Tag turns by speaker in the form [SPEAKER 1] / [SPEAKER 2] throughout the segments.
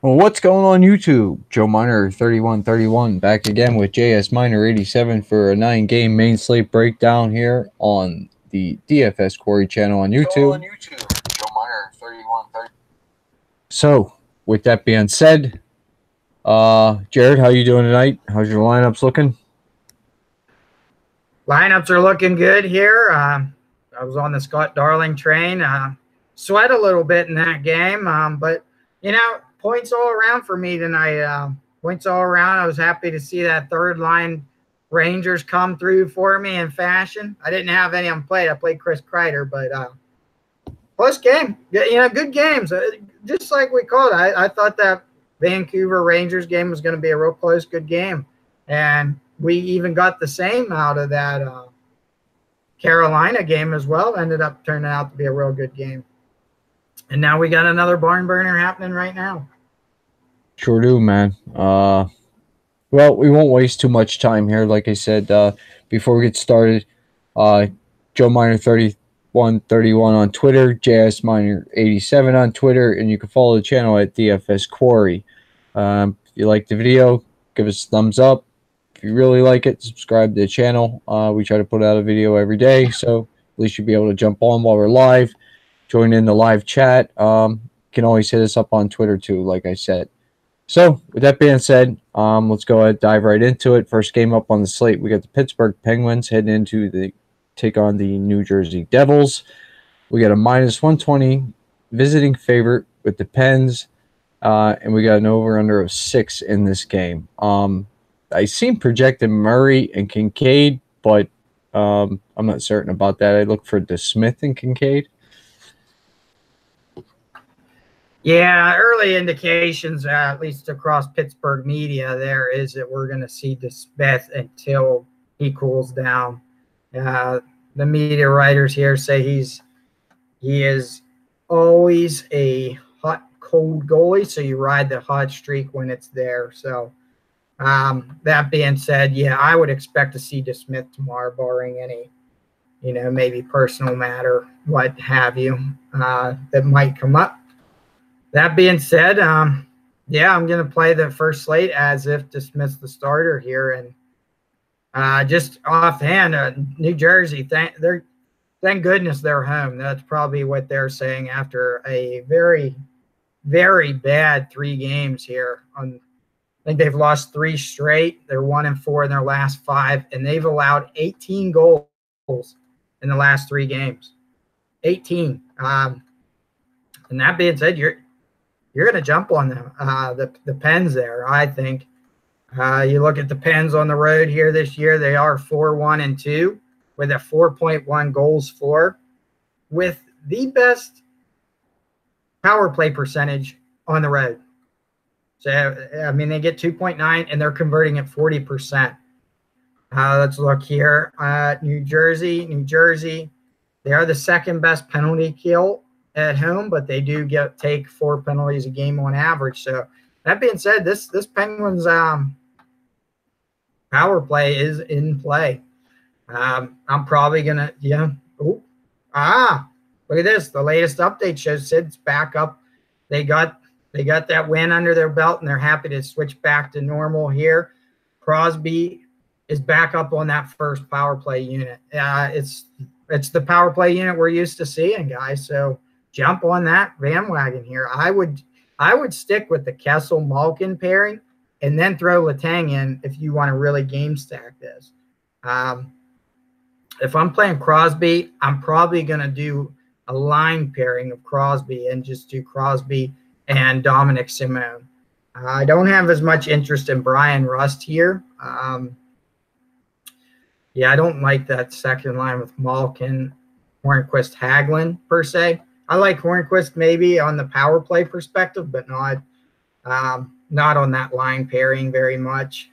[SPEAKER 1] Well, what's going on YouTube? Joe Miner 3131 back again with JS Miner 87 for a 9-game main slate breakdown here on the DFS Quarry channel on YouTube. Joe Miner 3130. So, with that being said, Jared, how you doing tonight? How's your lineups looking?
[SPEAKER 2] Lineups are looking good here. I was on the Scott Darling train. Sweat a little bit in that game, but points all around for me tonight. Points all around. I was happy to see that third line Rangers come through for me in fashion. I didn't have any on play. I played Chris Kreider, but close game. Good games. Just like we called it. I thought that Vancouver Rangers game was going to be a real close, good game, and we even got the same out of that Carolina game as well. Ended up turning out to be a real good game. And now we got another barn burner happening right now.
[SPEAKER 1] Sure do, man. Well, we won't waste too much time here. Like I said, before we get started, Joe Miner 3131 on Twitter, JS Miner 87 on Twitter, and you can follow the channel at DFS Quarry. If you like the video, give us a thumbs up. If you really like it, subscribe to the channel. We try to put out a video every day, so at least you'll be able to jump on while we're live. Join in the live chat. You can always hit us up on Twitter too, like I said. So, with that being said, let's go ahead and dive right into it. First game up on the slate, we got the Pittsburgh Penguins heading into the take on the New Jersey Devils. We got a -120 visiting favorite with the Pens, and we got an over-under of 6 in this game. I seen projected Murray and Kincaid, but I'm not certain about that. I look for DeSmith and Kincaid.
[SPEAKER 2] Yeah, early indications, at least across Pittsburgh media, there is that we're going to see DeSmith until he cools down. The media writers here say he is always a hot, cold goalie, so you ride the hot streak when it's there. So that being said, yeah, I would expect to see DeSmith tomorrow, barring any, maybe personal matter, what have you, that might come up. That being said, yeah, I'm going to play the first slate as if DeSmith's the starter here. And just offhand, New Jersey, thank goodness they're home. That's probably what they're saying after a very, very bad 3 games here. I think they've lost 3 straight. They're 1-4 in their last 5, and they've allowed 18 goals in the last 3 games. 18. And that being said, you're going to jump on them, the Pens there, I think. You look at the Pens on the road here this year, they are 4-1-2 with a 4.1 goals for, with the best power play percentage on the road. So, I mean, they get 2.9, and they're converting at 40%. Let's look here. New Jersey, they are the second best penalty kill at home, but they do take 4 penalties a game on average. So that being said, this Penguins power play is in play. I'm probably gonna look at this. The latest update shows Sid's back up. They got that win under their belt, and they're happy to switch back to normal here. Crosby is back up on that first power play unit. It's the power play unit we're used to seeing, guys. So jump on that bandwagon here. I would stick with the Kessel-Malkin pairing and then throw Letang in if you want to really game stack this. If I'm playing Crosby, I'm probably going to do a line pairing of Crosby and just do Crosby and Dominic Simone. I don't have as much interest in Brian Rust here. Yeah, I don't like that second line with Malkin, Hornquist, Hagelin per se. I like Hornquist maybe on the power play perspective, but not on that line pairing very much.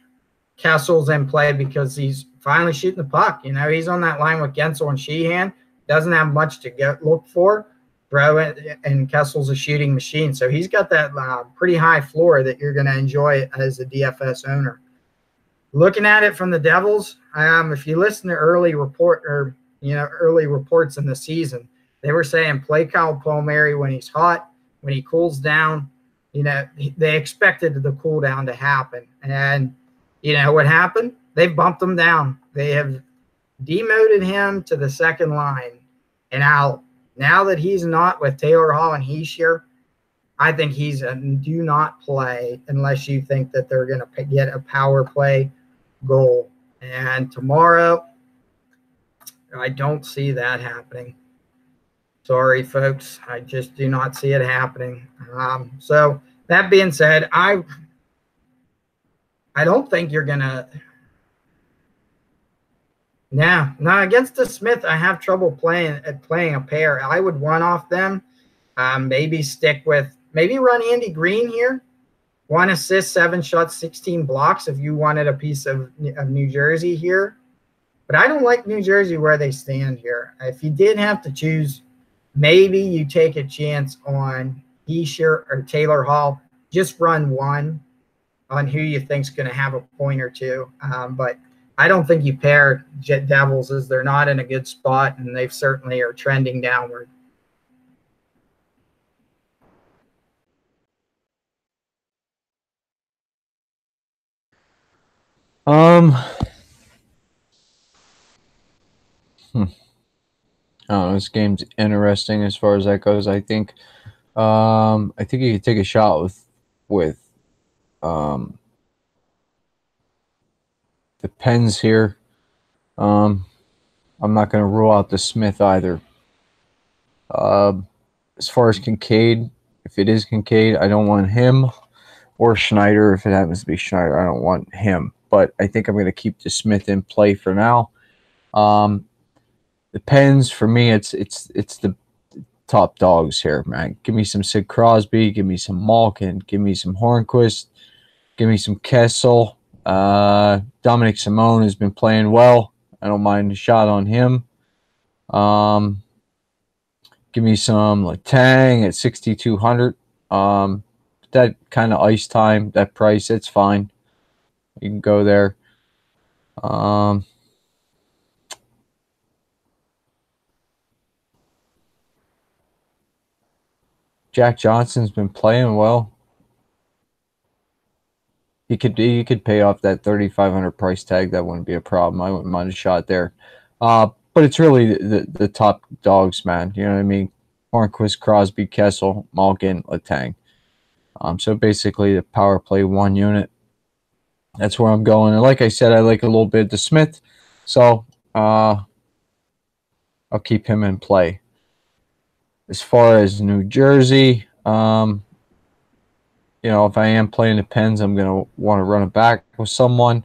[SPEAKER 2] Kessel's in play because he's finally shooting the puck. He's on that line with Gensel and Sheehan. Doesn't have much to look for. Throw it, and Kessel's a shooting machine. So he's got that pretty high floor that you're going to enjoy as a DFS owner. Looking at it from the Devils, if you listen to early reports in the season, they were saying play Kyle Palmieri when he's hot. When he cools down, they expected the cool down to happen. And what happened? They've bumped him down. They have demoted him to the second line. And now that he's not with Taylor Hall and Hischier, I think he's a do not play unless you think that they're going to get a power play goal. And tomorrow, I don't see that happening. Sorry, folks. I just do not see it happening. So that being said, I don't think you're going to. No, against the Smith, I have trouble playing a pair. I would one off them. Maybe run Andy Green here. 1 assist, 7 shots, 16 blocks if you wanted a piece of New Jersey here. But I don't like New Jersey where they stand here. If you did have to choose, maybe you take a chance on Hischier or Taylor Hall. Just run one on who you think's going to have a point or two. But I don't think you pair Jet Devils, as they're not in a good spot, and they certainly are trending downward.
[SPEAKER 1] This game's interesting as far as that goes. I think you could take a shot with the Pens here. I'm not going to rule out the Smith either. As far as Kincaid, if it is Kincaid, I don't want him, or Schneider. If it happens to be Schneider, I don't want him. But I think I'm going to keep the Smith in play for now. The Pens, for me, it's the top dogs here, man. Give me some Sid Crosby, give me some Malkin, give me some Hornquist, give me some Kessel. Dominic Simone has been playing well. I don't mind a shot on him. Give me some Letang at 6,200. That kind of ice time, that price, it's fine. You can go there. Jack Johnson's been playing well. He could pay off that 3,500 price tag. That wouldn't be a problem. I wouldn't mind a shot there. But it's really the top dogs, man. You know what I mean? Hornquist, Crosby, Kessel, Malkin, Letang. So basically the power play 1 unit. That's where I'm going. And like I said, I like a little bit of the Smith. So I'll keep him in play. As far as New Jersey, if I am playing the Pens, I'm going to want to run it back with someone.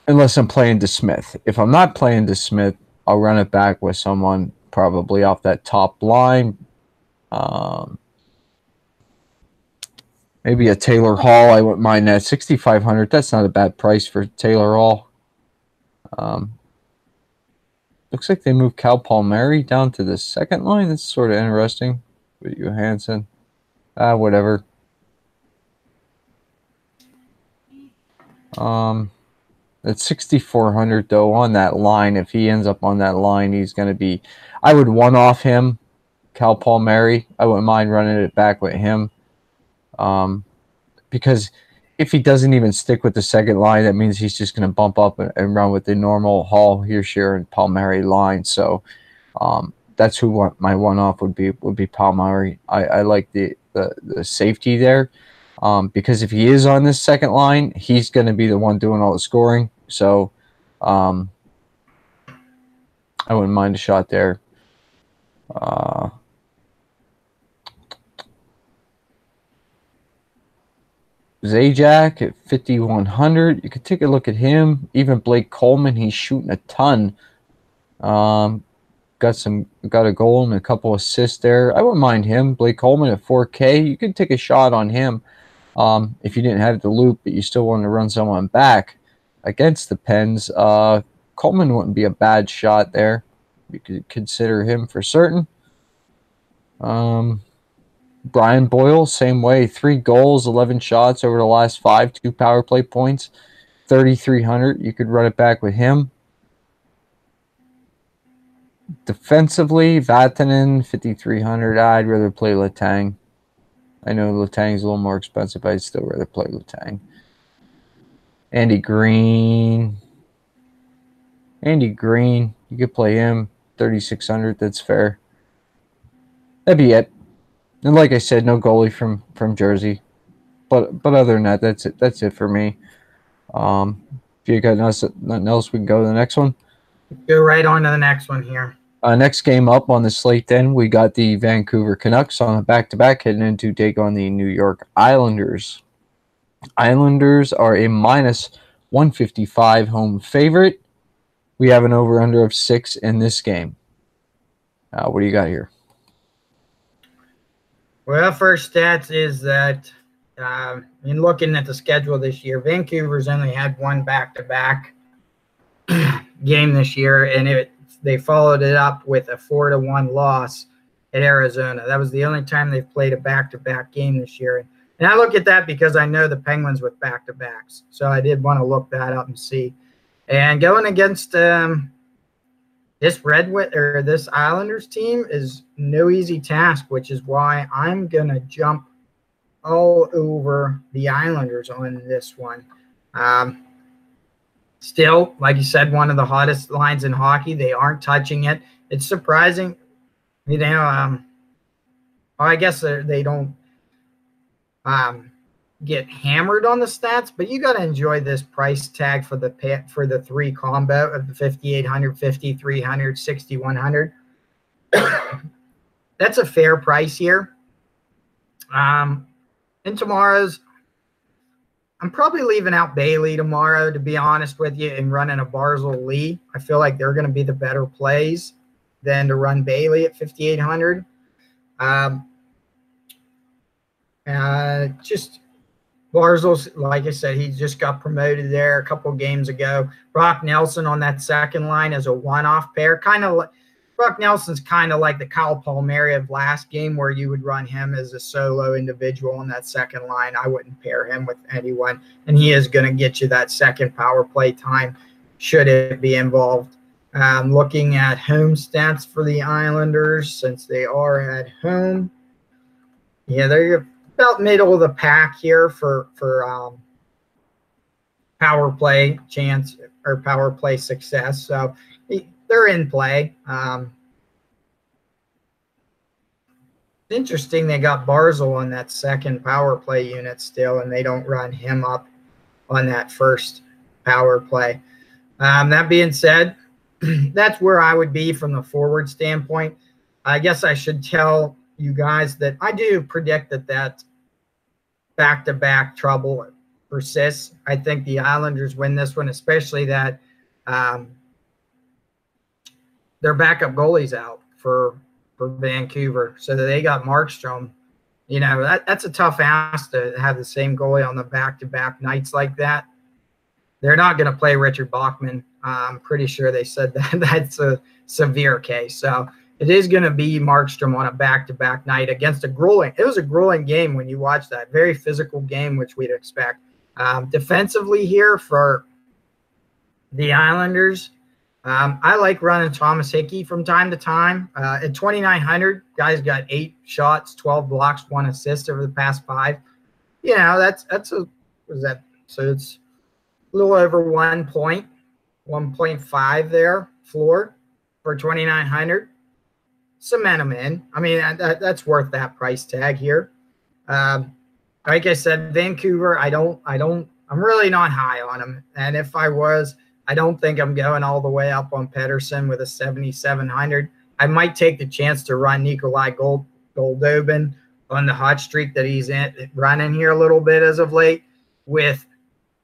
[SPEAKER 1] Unless I'm playing DeSmith. If I'm not playing DeSmith, I'll run it back with someone probably off that top line. Maybe a Taylor Hall. I wouldn't mind that. 6,500. That's not a bad price for Taylor Hall. Looks like they moved Cal Palmieri down to the second line. That's sort of interesting. With Johansson. Whatever. At 6,400 though on that line. If he ends up on that line, he's going to be. I would one off him, Cal Palmieri. I wouldn't mind running it back with him. Because if he doesn't even stick with the second line, that means he's just going to bump up and run with the normal Hall, Hischier, and Palmieri line. So that's who my one-off would be Palmieri. I like the safety there because if he is on this second line, he's going to be the one doing all the scoring. So I wouldn't mind a shot there. Zajac at 5,100. You could take a look at him. Even Blake Coleman, he's shooting a ton. Got a goal and a couple assists there. I wouldn't mind him. Blake Coleman at 4K. You could take a shot on him if you didn't have the loop, but you still wanted to run someone back against the Pens. Coleman wouldn't be a bad shot there. You could consider him for certain. Brian Boyle, same way. 3 goals, 11 shots over the last 5, 2 power play points, 3,300. You could run it back with him. Defensively, Vatanen, 5,300. I'd rather play Letang. I know Letang's a little more expensive, but I'd still rather play Letang. Andy Green. Andy Green, you could play him, 3,600. That's fair. That'd be it. And like I said, no goalie from Jersey. But other than that, that's it. That's it for me. If you got nothing else, we can go to the next one.
[SPEAKER 2] Go right on to the next one here.
[SPEAKER 1] Next game up on the slate, then we got the Vancouver Canucks on a back-to-back heading in to take on the New York Islanders. Islanders are a minus 155 home favorite. We have an over-under of 6 in this game. What do you got here?
[SPEAKER 2] Well, first stats is that in looking at the schedule this year, Vancouver's only had one back-to-back game this year, and they followed it up with a 4-1 loss at Arizona. That was the only time they've played a back-to-back game this year. And I look at that because I know the Penguins with back-to-backs, so I did want to look that up and see. And going against this Islanders team is no easy task, which is why I'm gonna jump all over the Islanders on this one. Still, like you said, one of the hottest lines in hockey. They aren't touching it. It's surprising. I guess they don't get hammered on the stats, but you got to enjoy this price tag for the 3 combo of the 5,800, 5,300, 6,100. That's a fair price here. In tomorrow's, I'm probably leaving out Bailey tomorrow, to be honest with you, and running a Barzal Lee. I feel like they're going to be the better plays than to run Bailey at 5,800. Just Barzal's, like I said, he just got promoted there a couple games ago. Brock Nelson on that second line as a one-off pair. Brock Nelson's kind of like the Kyle Palmieri of last game, where you would run him as a solo individual on that second line. I wouldn't pair him with anyone, and he is going to get you that second power play time should it be involved. Looking at home stats for the Islanders, since they are at home. Yeah, they're about middle of the pack here for power play chance or power play success. So they're in play. Interesting they got Barzal on that second power play unit still, and they don't run him up on that first power play. That being said, that's where I would be from the forward standpoint. I guess I should tell you guys that I do predict that back-to-back trouble persists. I think the Islanders win this one, especially that their backup goalie's out for Vancouver, so that they got Markstrom. You know, that's a tough ask to have the same goalie on the back-to-back nights like that. They're not going to play Richard Bachman. I'm pretty sure they said that that's a severe case. So it is going to be Markstrom on a back-to-back night against a grueling. It was a grueling game when you watch that. Very physical game, which we'd expect. Defensively here for the Islanders, I like running Thomas Hickey from time to time. At 2,900, guy's got 8 shots, 12 blocks, 1 assist over the past 5. You know, that's a – what is that? So it's a little over 1 point, 1.5 there, floor for 2,900. Cement them in. I mean, that's worth that price tag here. Like I said, Vancouver, I'm really not high on them. And if I was, I don't think I'm going all the way up on Pedersen with a 7,700. I might take the chance to run Nikolai Goldobin on the hot streak that he's running here a little bit as of late, with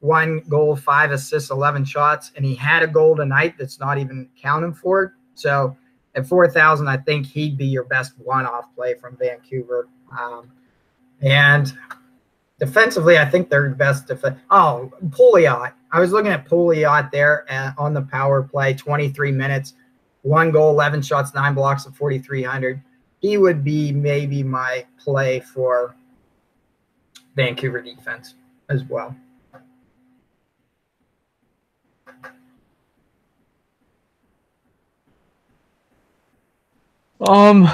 [SPEAKER 2] 1 goal, 5 assists, 11 shots, and he had a goal tonight that's not even counting for it. So at 4,000, I think he'd be your best one-off play from Vancouver. And defensively, I think they're best Pouliot. I was looking at Pouliot there on the power play, 23 minutes, 1 goal, 11 shots, 9 blocks at 4,300. He would be maybe my play for Vancouver defense as well.
[SPEAKER 1] Um,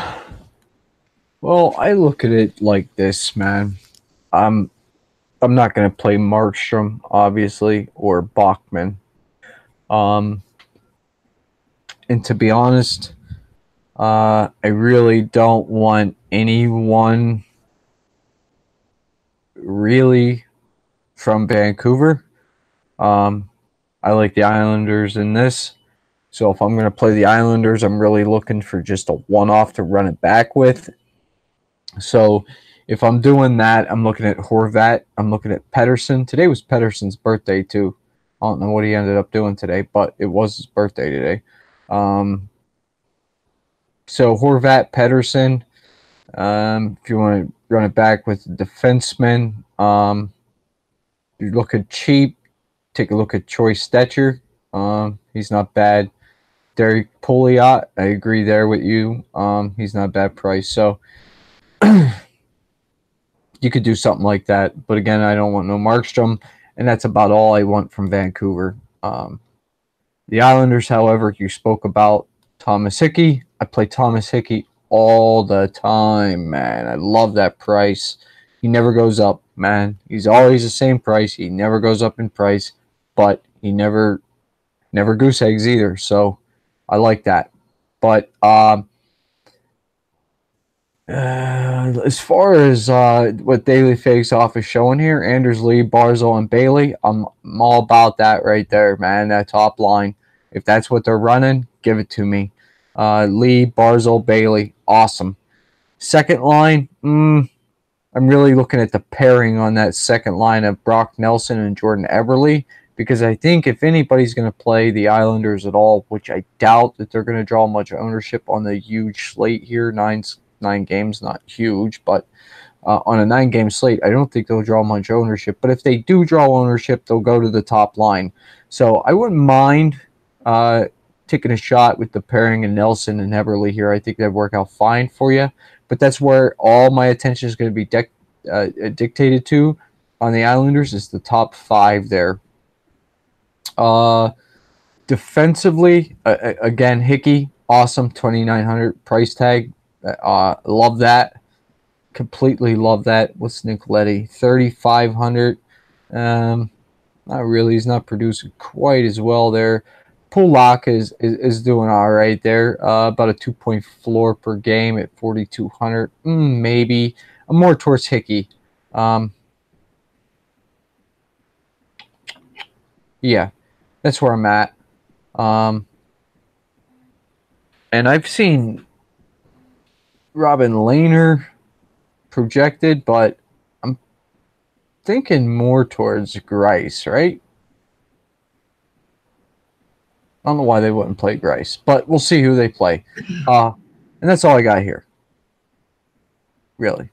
[SPEAKER 1] well, I look at it like this, man. I'm I'm not gonna play Markstrom, obviously, or Bachman. Um, and to be honest, I really don't want anyone really from Vancouver. Um, I like the Islanders in this. So if I'm going to play the Islanders, I'm really looking for just a one-off to run it back with. So if I'm doing that, I'm looking at Horvat. I'm looking at Pedersen. Today was Pedersen's birthday too. I don't know what he ended up doing today, but it was his birthday today. Um, so Horvat, Pedersen. If you want to run it back with defensemen, you look at cheap. Take a look at Troy Stetcher. He's not bad. Derek Pouliot, I agree there with you. He's not a bad price. So you could do something like that. But again, I don't want no Markstrom, and that's about all I want from Vancouver. The Islanders, however, you spoke about Thomas Hickey. I play Thomas Hickey all the time, man. I love that price. He never goes up, man. He's always the same price. He never goes up in price, but he never goose eggs either. So I like that. But as far as what Daily Face Off is showing here, Anders Lee, Barzal, and Bailey, I'm all about that right there, man. That top line. If that's what they're running, give it to me. Lee, Barzal, Bailey, awesome. Second line, I'm really looking at the pairing on that second line of Brock Nelson and Jordan Eberle, because I think if anybody's going to play the Islanders at all, which I doubt that they're going to draw much ownership on the huge slate here, nine games, not huge, but on a 9-game slate, I don't think they'll draw much ownership. But if they do draw ownership, they'll go to the top line. So I wouldn't mind taking a shot with the pairing of Nelson and Eberle here. I think that'd work out fine for you. But that's where all my attention is going to be dictated to on the Islanders is the top 5 there. Defensively, again, Hickey, awesome, 2,900 price tag. Love that. Completely love that. What's Nicoletti? 3,500. Not really. He's not producing quite as well there. Pulak is doing all right there. About a 2-point floor per game at 4,200. Maybe. I'm more towards Hickey. Yeah, that's where I'm at. And I've seen Robin Lehner projected, but I'm thinking more towards Grice, right? I don't know why they wouldn't play Grice, but we'll see who they play. And that's all I got here. Really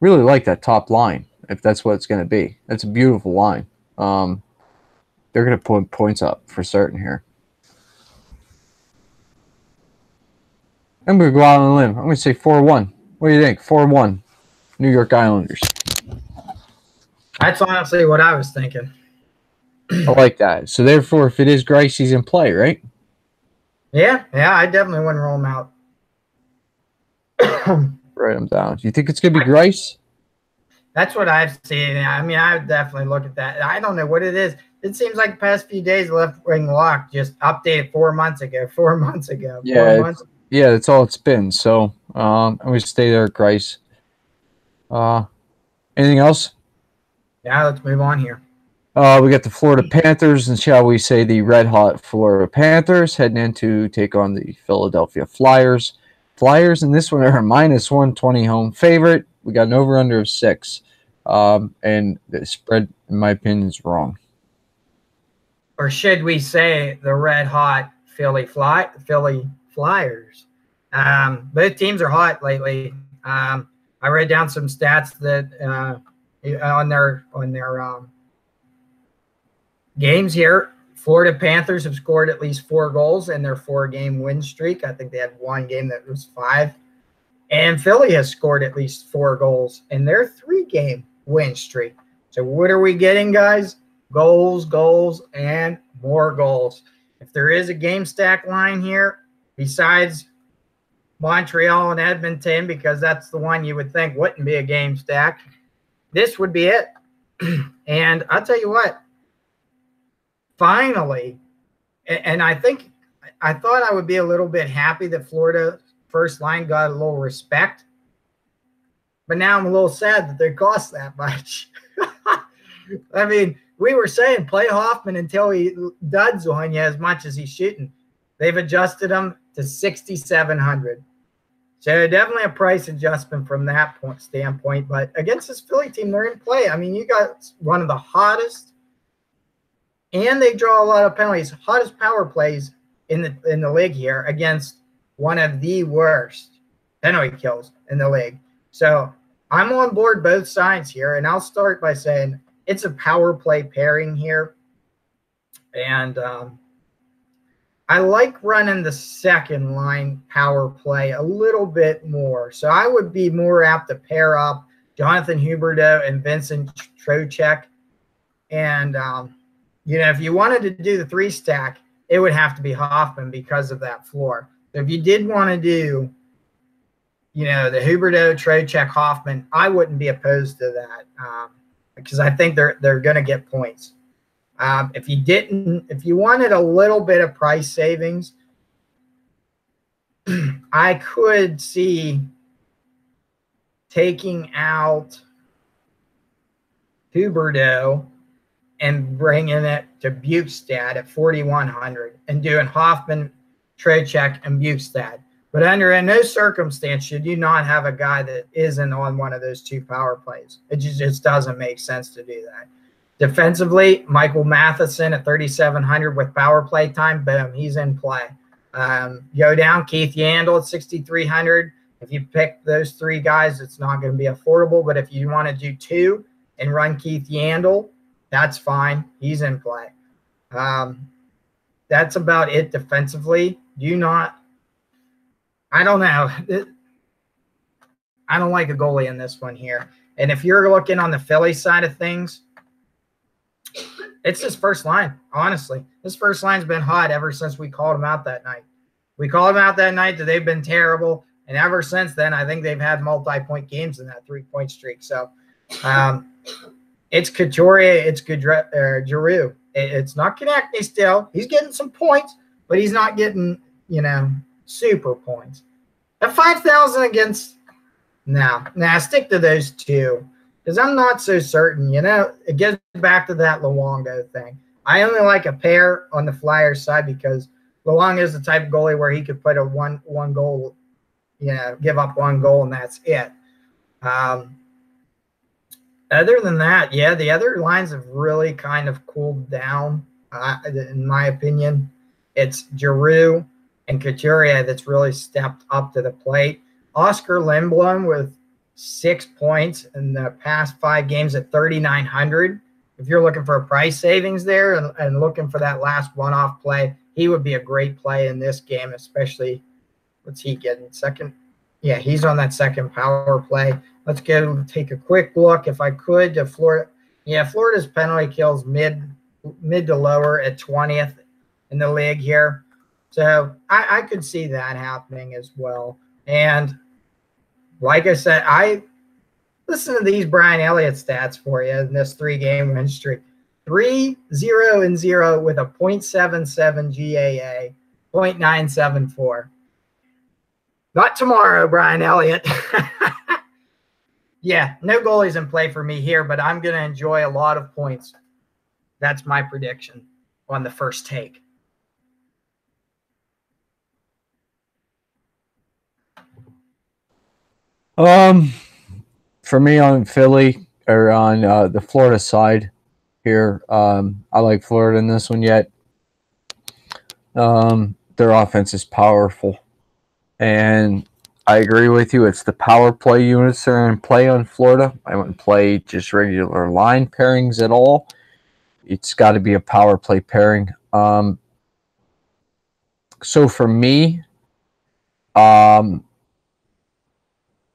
[SPEAKER 1] like that top line, if that's what it's going to be. That's a beautiful line. They're going to put points up for certain here. I'm going to go out on a limb. I'm going to say 4-1. What do you think? 4-1. New York Islanders.
[SPEAKER 2] That's honestly what I was thinking.
[SPEAKER 1] I like that. So therefore, if it is Grice, he's in play, right?
[SPEAKER 2] Yeah, I definitely wouldn't roll him out.
[SPEAKER 1] Write him down. Do you think it's going to be Grice?
[SPEAKER 2] That's what I've seen. I mean, I would definitely look at that. I don't know what it is. It seems like the past few days, Left Wing Lock just updated 4 months ago. 4 months ago.
[SPEAKER 1] Yeah,
[SPEAKER 2] 4 months.
[SPEAKER 1] Yeah, that's all it's been. So I'm going to stay there at Grice. Anything else?
[SPEAKER 2] Yeah, let's move on here.
[SPEAKER 1] We got the Florida Panthers, and shall we say the red-hot Florida Panthers heading in to take on the Philadelphia Flyers. Flyers in this one are a -120 home favorite. We got an over-under of 6. And the spread, in my opinion, is wrong.
[SPEAKER 2] Or should we say the red-hot Philly Flyers? Both teams are hot lately. I read down some stats that on their games here. Florida Panthers have scored at least 4 goals in their 4-game win streak. I think they had one game that was 5. And Philly has scored at least 4 goals in their 3-game win streak. So what are we getting, guys? Goals, and more goals. If there is a game stack line here, besides Montreal and Edmonton, because that's the one you would think wouldn't be a game stack. This would be it. And I'll tell you what, finally, and I thought I would be a little bit happy that Florida first line got a little respect, but now I'm a little sad that they cost that much. I mean, we were saying play Hoffman until he duds on you as much as he's shooting. They've adjusted him to 6,700. So definitely a price adjustment from that standpoint. But against this Philly team, they're in play. I mean, you got one of the hottest, and they draw a lot of penalties, hottest power plays in the league here against one of the worst penalty kills in the league. So I'm on board both sides here, and I'll start by saying it's a power play pairing here. And I like running the second line power play a little bit more. So I would be more apt to pair up Jonathan Huberdeau and Vincent Trocheck. And, if you wanted to do the 3-stack, it would have to be Hoffman because of that floor. So if you did want to do, the Huberdeau, Trocheck, Hoffman, I wouldn't be opposed to that because I think they're going to get points. If you wanted a little bit of price savings, I could see taking out Huberdeau and bringing it to Bukestad at 4,100 and doing Hoffman, Trocheck, and Bukestad. But under no circumstance should you not have a guy that isn't on one of those two power plays. It just doesn't make sense to do that. Defensively, Michael Matheson at 3,700 with power play time. Boom, he's in play. Go down, Keith Yandle at 6,300. If you pick those three guys, it's not going to be affordable. But if you want to do two and run Keith Yandle, that's fine. He's in play. That's about it defensively. I don't know. I don't like a goalie in this one here. And if you're looking on the Philly side of things, it's his first line, honestly. His first line's been hot ever since we called him out that night. We called him out that night that they've been terrible, and ever since then, I think they've had multi-point games in that 3-point streak. So it's Couturier, it's Giroux. It's not Konechny still. He's getting some points, but he's not getting, super points. At 5,000 against stick to those two. Because I'm not so certain, it gets back to that Luongo thing. I only like a pair on the Flyers side because Luongo is the type of goalie where he could put a one goal, give up one goal and that's it. Other than that, the other lines have really kind of cooled down, in my opinion. It's Giroux and Couturier that's really stepped up to the plate. Oscar Lindblom with 6 points in the past 5 games at 3,900. If you're looking for a price savings there and looking for that last one-off play, he would be a great play in this game, especially what's he getting? Second? Yeah, he's on that second power play. Let's take a quick look, if I could, to Florida. Yeah, Florida's penalty kills mid to lower at 20th in the league here. So I could see that happening as well. And like I said, I listen to these Brian Elliott stats for you in this 3-game win streak. 3-0-0 with a .77 GAA, .974. Not tomorrow, Brian Elliott. Yeah, no goalies in play for me here, but I'm going to enjoy a lot of points. That's my prediction on the first take.
[SPEAKER 1] For me on Philly or on the Florida side here, I like Florida in this one yet. Their offense is powerful, and I agree with you. It's the power play units that are in play on Florida. I wouldn't play just regular line pairings at all. It's got to be a power play pairing. So for me,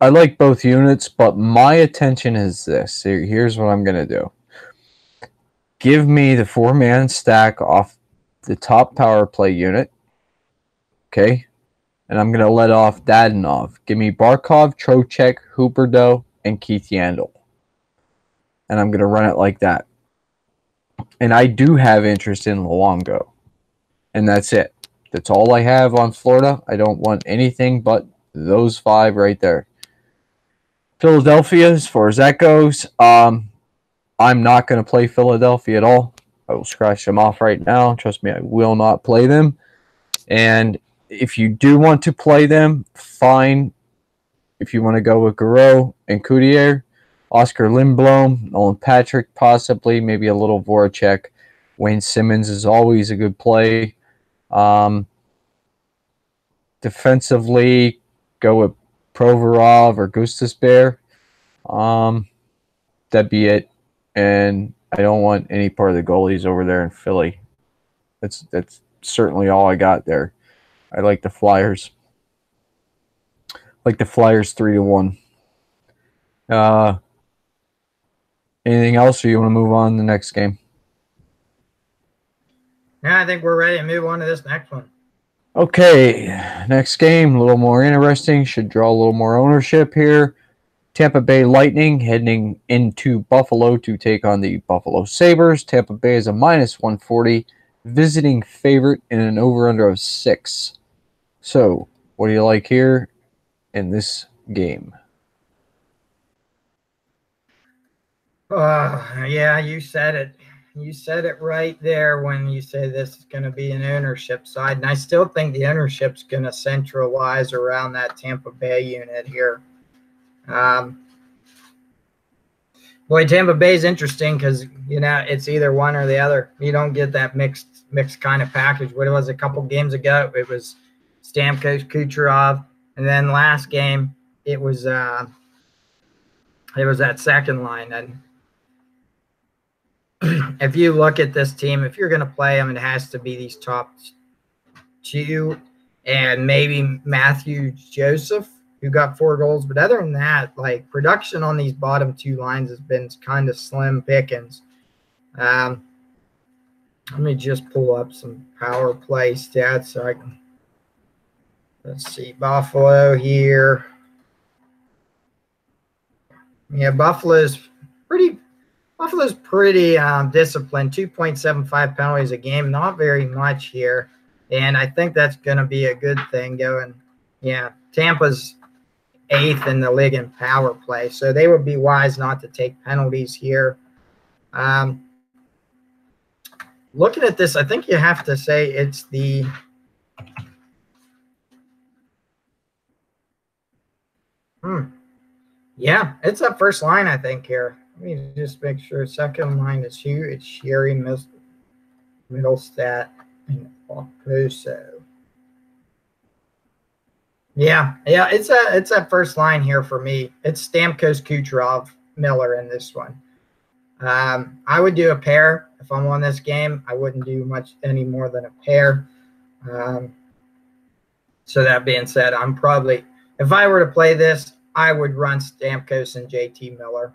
[SPEAKER 1] I like both units, but my attention is this. Here's what I'm going to do. Give me the 4-man stack off the top power play unit. Okay. and I'm going to let off Dadonov. Give me Barkov, Trocheck, Huberdeau, and Keith Yandel. And I'm going to run it like that. And I do have interest in Luongo. And that's it. That's all I have on Florida. I don't want anything but those 5 right there. Philadelphia, as far as that goes, I'm not going to play Philadelphia at all. I will scratch them off right now. Trust me, I will not play them. And if you do want to play them, fine. If you want to go with Garreau and Coutier, Oscar Lindblom, Nolan Patrick, possibly, maybe a little Voracek. Wayne Simmons is always a good play. Defensively, go with Provorov or Gustasbear. That'd be it. And I don't want any part of the goalies over there in Philly. That's certainly all I got there. I like the Flyers. Like the Flyers 3-1. Anything else, or you want to move on to the next game?
[SPEAKER 2] Yeah, I think we're ready to move on to this next one.
[SPEAKER 1] Okay, next game, a little more interesting. Should draw a little more ownership here. Tampa Bay Lightning heading into Buffalo to take on the Buffalo Sabres. Tampa Bay is a -140, visiting favorite in an over-under of 6. So, what do you like here in this game?
[SPEAKER 2] Yeah, you said it. You said it right there when you say this is going to be an ownership side. And I still think the ownership's going to centralize around that Tampa Bay unit here. Boy, Tampa Bay is interesting because, it's either one or the other. You don't get that mixed kind of package. What it was a couple games ago, it was Stamkos, Kucherov. And then last game, it was that second line. And if you look at this team, if you're going to play them, it has to be these top 2 and maybe Matthew Joseph, who got 4 goals. But other than that, like, production on these bottom 2 lines has been kind of slim pickings. Let me just pull up some power play stats so I can – let's see, Buffalo here. Yeah, Buffalo's pretty disciplined, 2.75 penalties a game, not very much here. And I think that's going to be a good thing going. Yeah, Tampa's 8th in the league in power play, so they would be wise not to take penalties here. Looking at this, I think you have to say it's the yeah, it's that first line, I think, here. Let me just make sure. Second line is Hugh. It's Sherry, Middlestat, and Okposo. Yeah, it's that first line here for me. It's Stamkos, Kucherov, Miller in this one. I would do a pair if I'm on this game. I wouldn't do much any more than a pair. So that being said, I'm probably, if I were to play this, I would run Stamkos and JT Miller.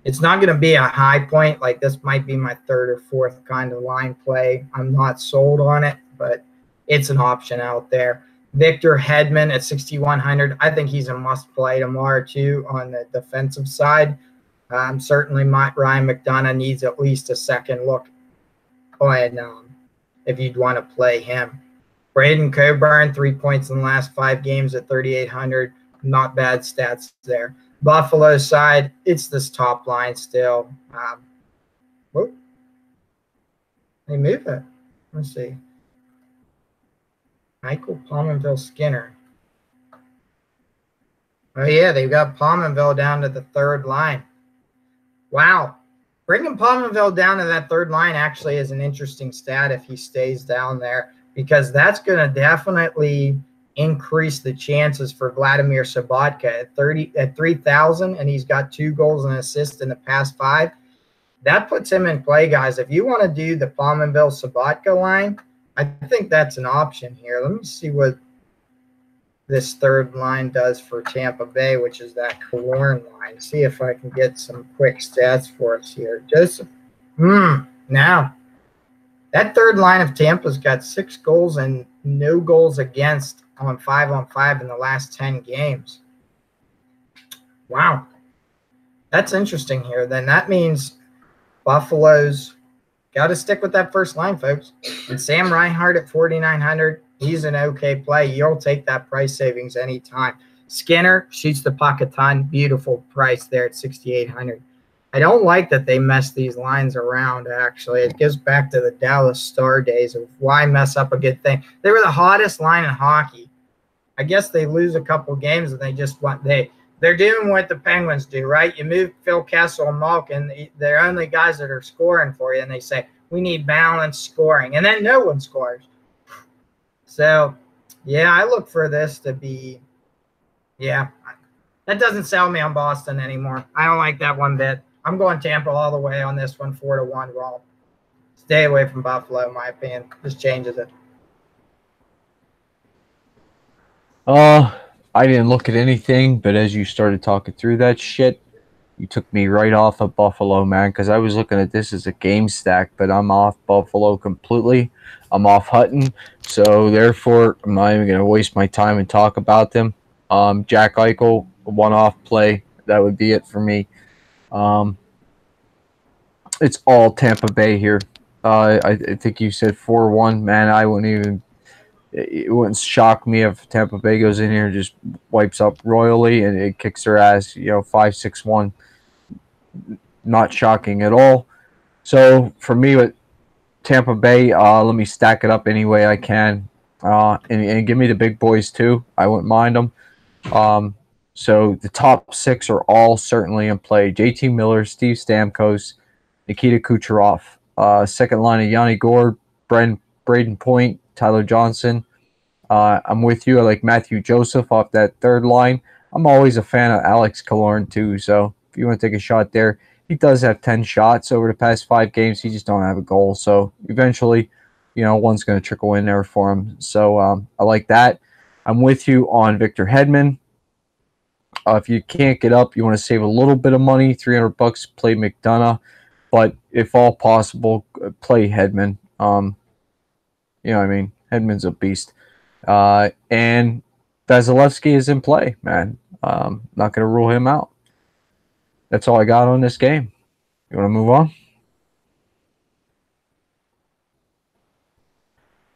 [SPEAKER 2] It's not going to be a high point. Like, this might be my 3rd or 4th kind of line play. I'm not sold on it, but it's an option out there. Victor Hedman at 6,100. I think he's a must play tomorrow too on the defensive side. Certainly Ryan McDonough needs at least a second look on if you'd want to play him. Braden Coburn, 3 points in the last 5 games at 3,800. Not bad stats there. Buffalo side, it's this top line still. Whoop. They move it. Let's see. Michael Pominville Skinner. Oh, yeah, they've got Pominville down to the 3rd line. Wow. Bringing Pominville down to that 3rd line actually is an interesting stat if he stays down there, because that's going to definitely increase the chances for Vladimir Sobotka at 3,000, and he's got 2 goals and assists in the past 5. That puts him in play, guys. If you want to do the Pominville-Sobotka line, I think that's an option here. Let me see what this 3rd line does for Tampa Bay, which is that Killorn line. See if I can get some quick stats for us here. Joseph. Now, that 3rd line of Tampa's got 6 goals and no goals against on 5-on-5 in the last 10 games. Wow. That's interesting here. Then that means Buffalo's got to stick with that first line, folks. And Sam Reinhart at 4,900, he's an okay play. You'll take that price savings anytime. Skinner shoots the puck a ton. Beautiful price there at 6,800. I don't like that they mess these lines around, actually. It goes back to the Dallas Star days of why mess up a good thing. They were the hottest line in hockey. I guess they lose a couple games and they just want they're doing what the Penguins do, right? You move Phil Kessel and Malkin, they're only guys that are scoring for you, and they say, we need balanced scoring. And then no one scores. So, yeah, I look for this to be, that doesn't sell me on Boston anymore. I don't like that one bit. I'm going Tampa all the way on this one, 4-1 roll. Stay away from Buffalo, in my opinion. Just changes it.
[SPEAKER 1] I didn't look at anything, but as you started talking through that shit, you took me right off of Buffalo, man, because I was looking at this as a game stack, but I'm off Buffalo completely. I'm off Hutton, so therefore I'm not even going to waste my time and talk about them. Jack Eichel, a one-off play. That would be it for me. It's all Tampa Bay here. I think you said 4-1. Man, I wouldn't even – it wouldn't shock me if Tampa Bay goes in here and just wipes up royally and it kicks their ass, 5-6-1. Not shocking at all. So for me with Tampa Bay, let me stack it up any way I can, and give me the big boys too. I wouldn't mind them. So the top six are all certainly in play. JT Miller, Steve Stamkos, Nikita Kucherov. Second line of Yanni Gourde, Braden Point, Tyler Johnson. I'm with you. I like Matthew Joseph off that third line. I'm always a fan of Alex Killorn too. So if you want to take a shot there, he does have 10 shots over the past 5 games. He just don't have a goal. So eventually, one's going to trickle in there for him. So I like that. I'm with you on Victor Hedman. If you can't get up, you want to save a little bit of money, $300, play McDonough. But if all possible, play Hedman. You know what I mean? Hedman's a beast. And Vasilevsky is in play, man. Not going to rule him out. That's all I got on this game. You want to move on?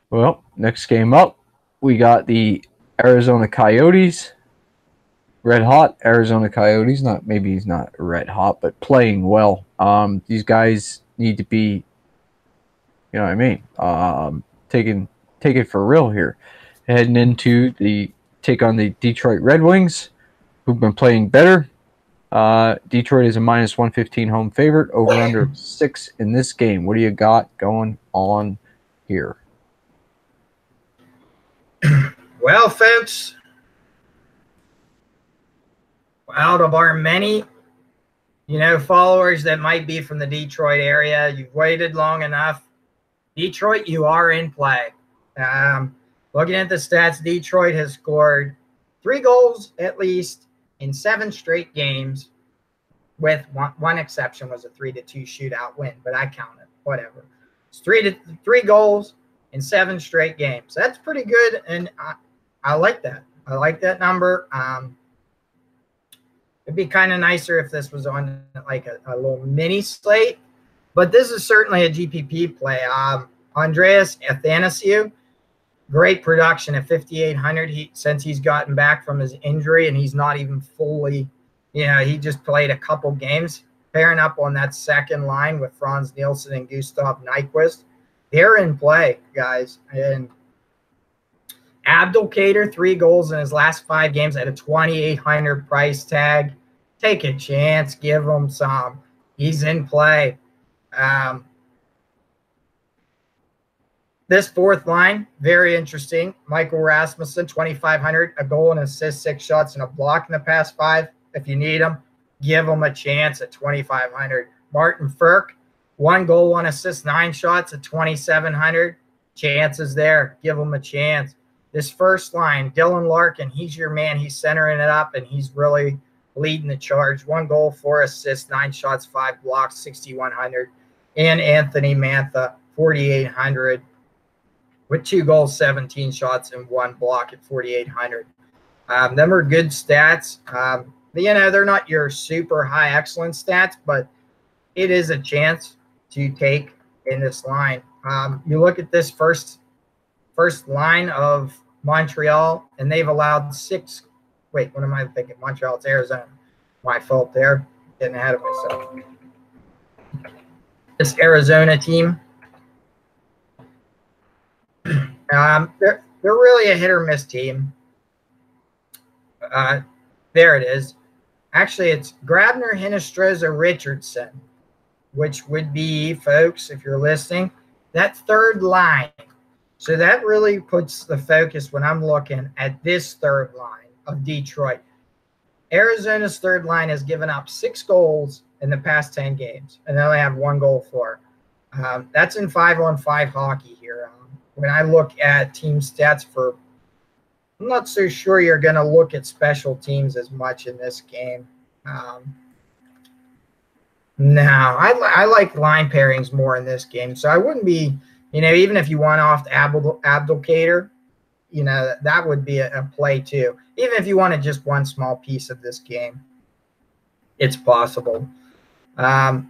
[SPEAKER 1] Well, next game up, we got the Arizona Coyotes. Red hot Arizona Coyotes. Maybe he's not red hot, but playing well. These guys need to be, you know what I mean, take it for real here. Heading into take on the Detroit Red Wings, who've been playing better. Detroit is a -115 home favorite, over under 6 in this game. What do you got going on here?
[SPEAKER 2] Well, folks, out of our many, followers that might be from the Detroit area, you've waited long enough. Detroit, you are in play. Looking at the stats, Detroit has scored 3 goals at least in 7 straight games, with one exception was a 3-2 shootout win, but I count it. Whatever. It's 3 goals in 7 straight games. That's pretty good, and I like that. I like that number. It'd be kind of nicer if this was on like a little mini slate, but this is certainly a GPP play. Andreas Athanasiou, great production at 5,800 since he's gotten back from his injury, and he's not even fully, he just played a couple games. Pairing up on that second line with Franz Nielsen and Gustav Nyquist, they're in play, guys. And Abdelkader, 3 goals in his last 5 games at a 2,800 price tag. Take a chance, give him some. He's in play. This fourth line, very interesting. Michael Rasmussen, 2,500, a goal and assist, 6 shots and a block in the past 5. If you need him, give him a chance at 2,500. Martin Ferk, 1 goal, 1 assist, 9 shots at 2,700. Chances there. Give him a chance. This first line, Dylan Larkin, he's your man. He's centering it up, and he's really leading the charge. 1 goal, 4 assists, 9 shots, 5 blocks, 6,100. And Anthony Mantha, 4,800. with 2 goals, 17 shots, and 1 block at 4,800. Them are good stats. They're not your super high excellence stats, but it is a chance to take in this line. You look at this first line of Montreal, and they've allowed 6. Wait, what am I thinking? Montreal, it's Arizona. My fault there. Getting ahead of myself. This Arizona team, they're really a hit or miss team. There it is. Actually, it's Grabner, Hinostroza, Richardson, which would be, folks, if you're listening, that third line. So that really puts the focus when I'm looking at this third line of Detroit. Arizona's third line has given up 6 goals in the past 10 games, and they only have 1 goal for. That's in 5-on-5 hockey here. When I look at team stats for, I'm not so sure you're going to look at special teams as much in this game. No, I like line pairings more in this game. So I wouldn't be, even if you want off Abdelkader, that would be a play too. Even if you wanted just one small piece of this game, it's possible. Let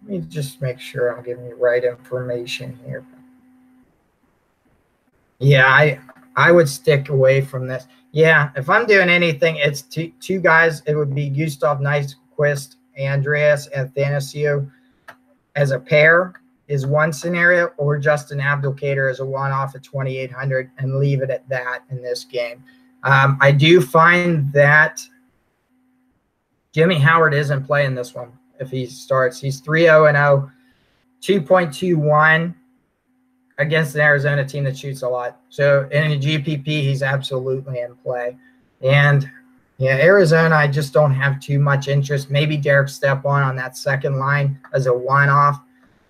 [SPEAKER 2] me just make sure I'm giving you right information here. Yeah, I would stick away from this. Yeah, if I'm doing anything, it's two guys. It would be Gustav Nyquist, Andreas Athanasiou as a pair is one scenario, or Justin Abdelkader as a one-off at 2,800 and leave it at that in this game. I do find that Jimmy Howard isn't playing this one if he starts. He's 3-0-0, 2.21 against an Arizona team that shoots a lot. So in a GPP, he's absolutely in play. And yeah, Arizona, I just don't have too much interest. Maybe Derek Stepan on that second line as a one-off.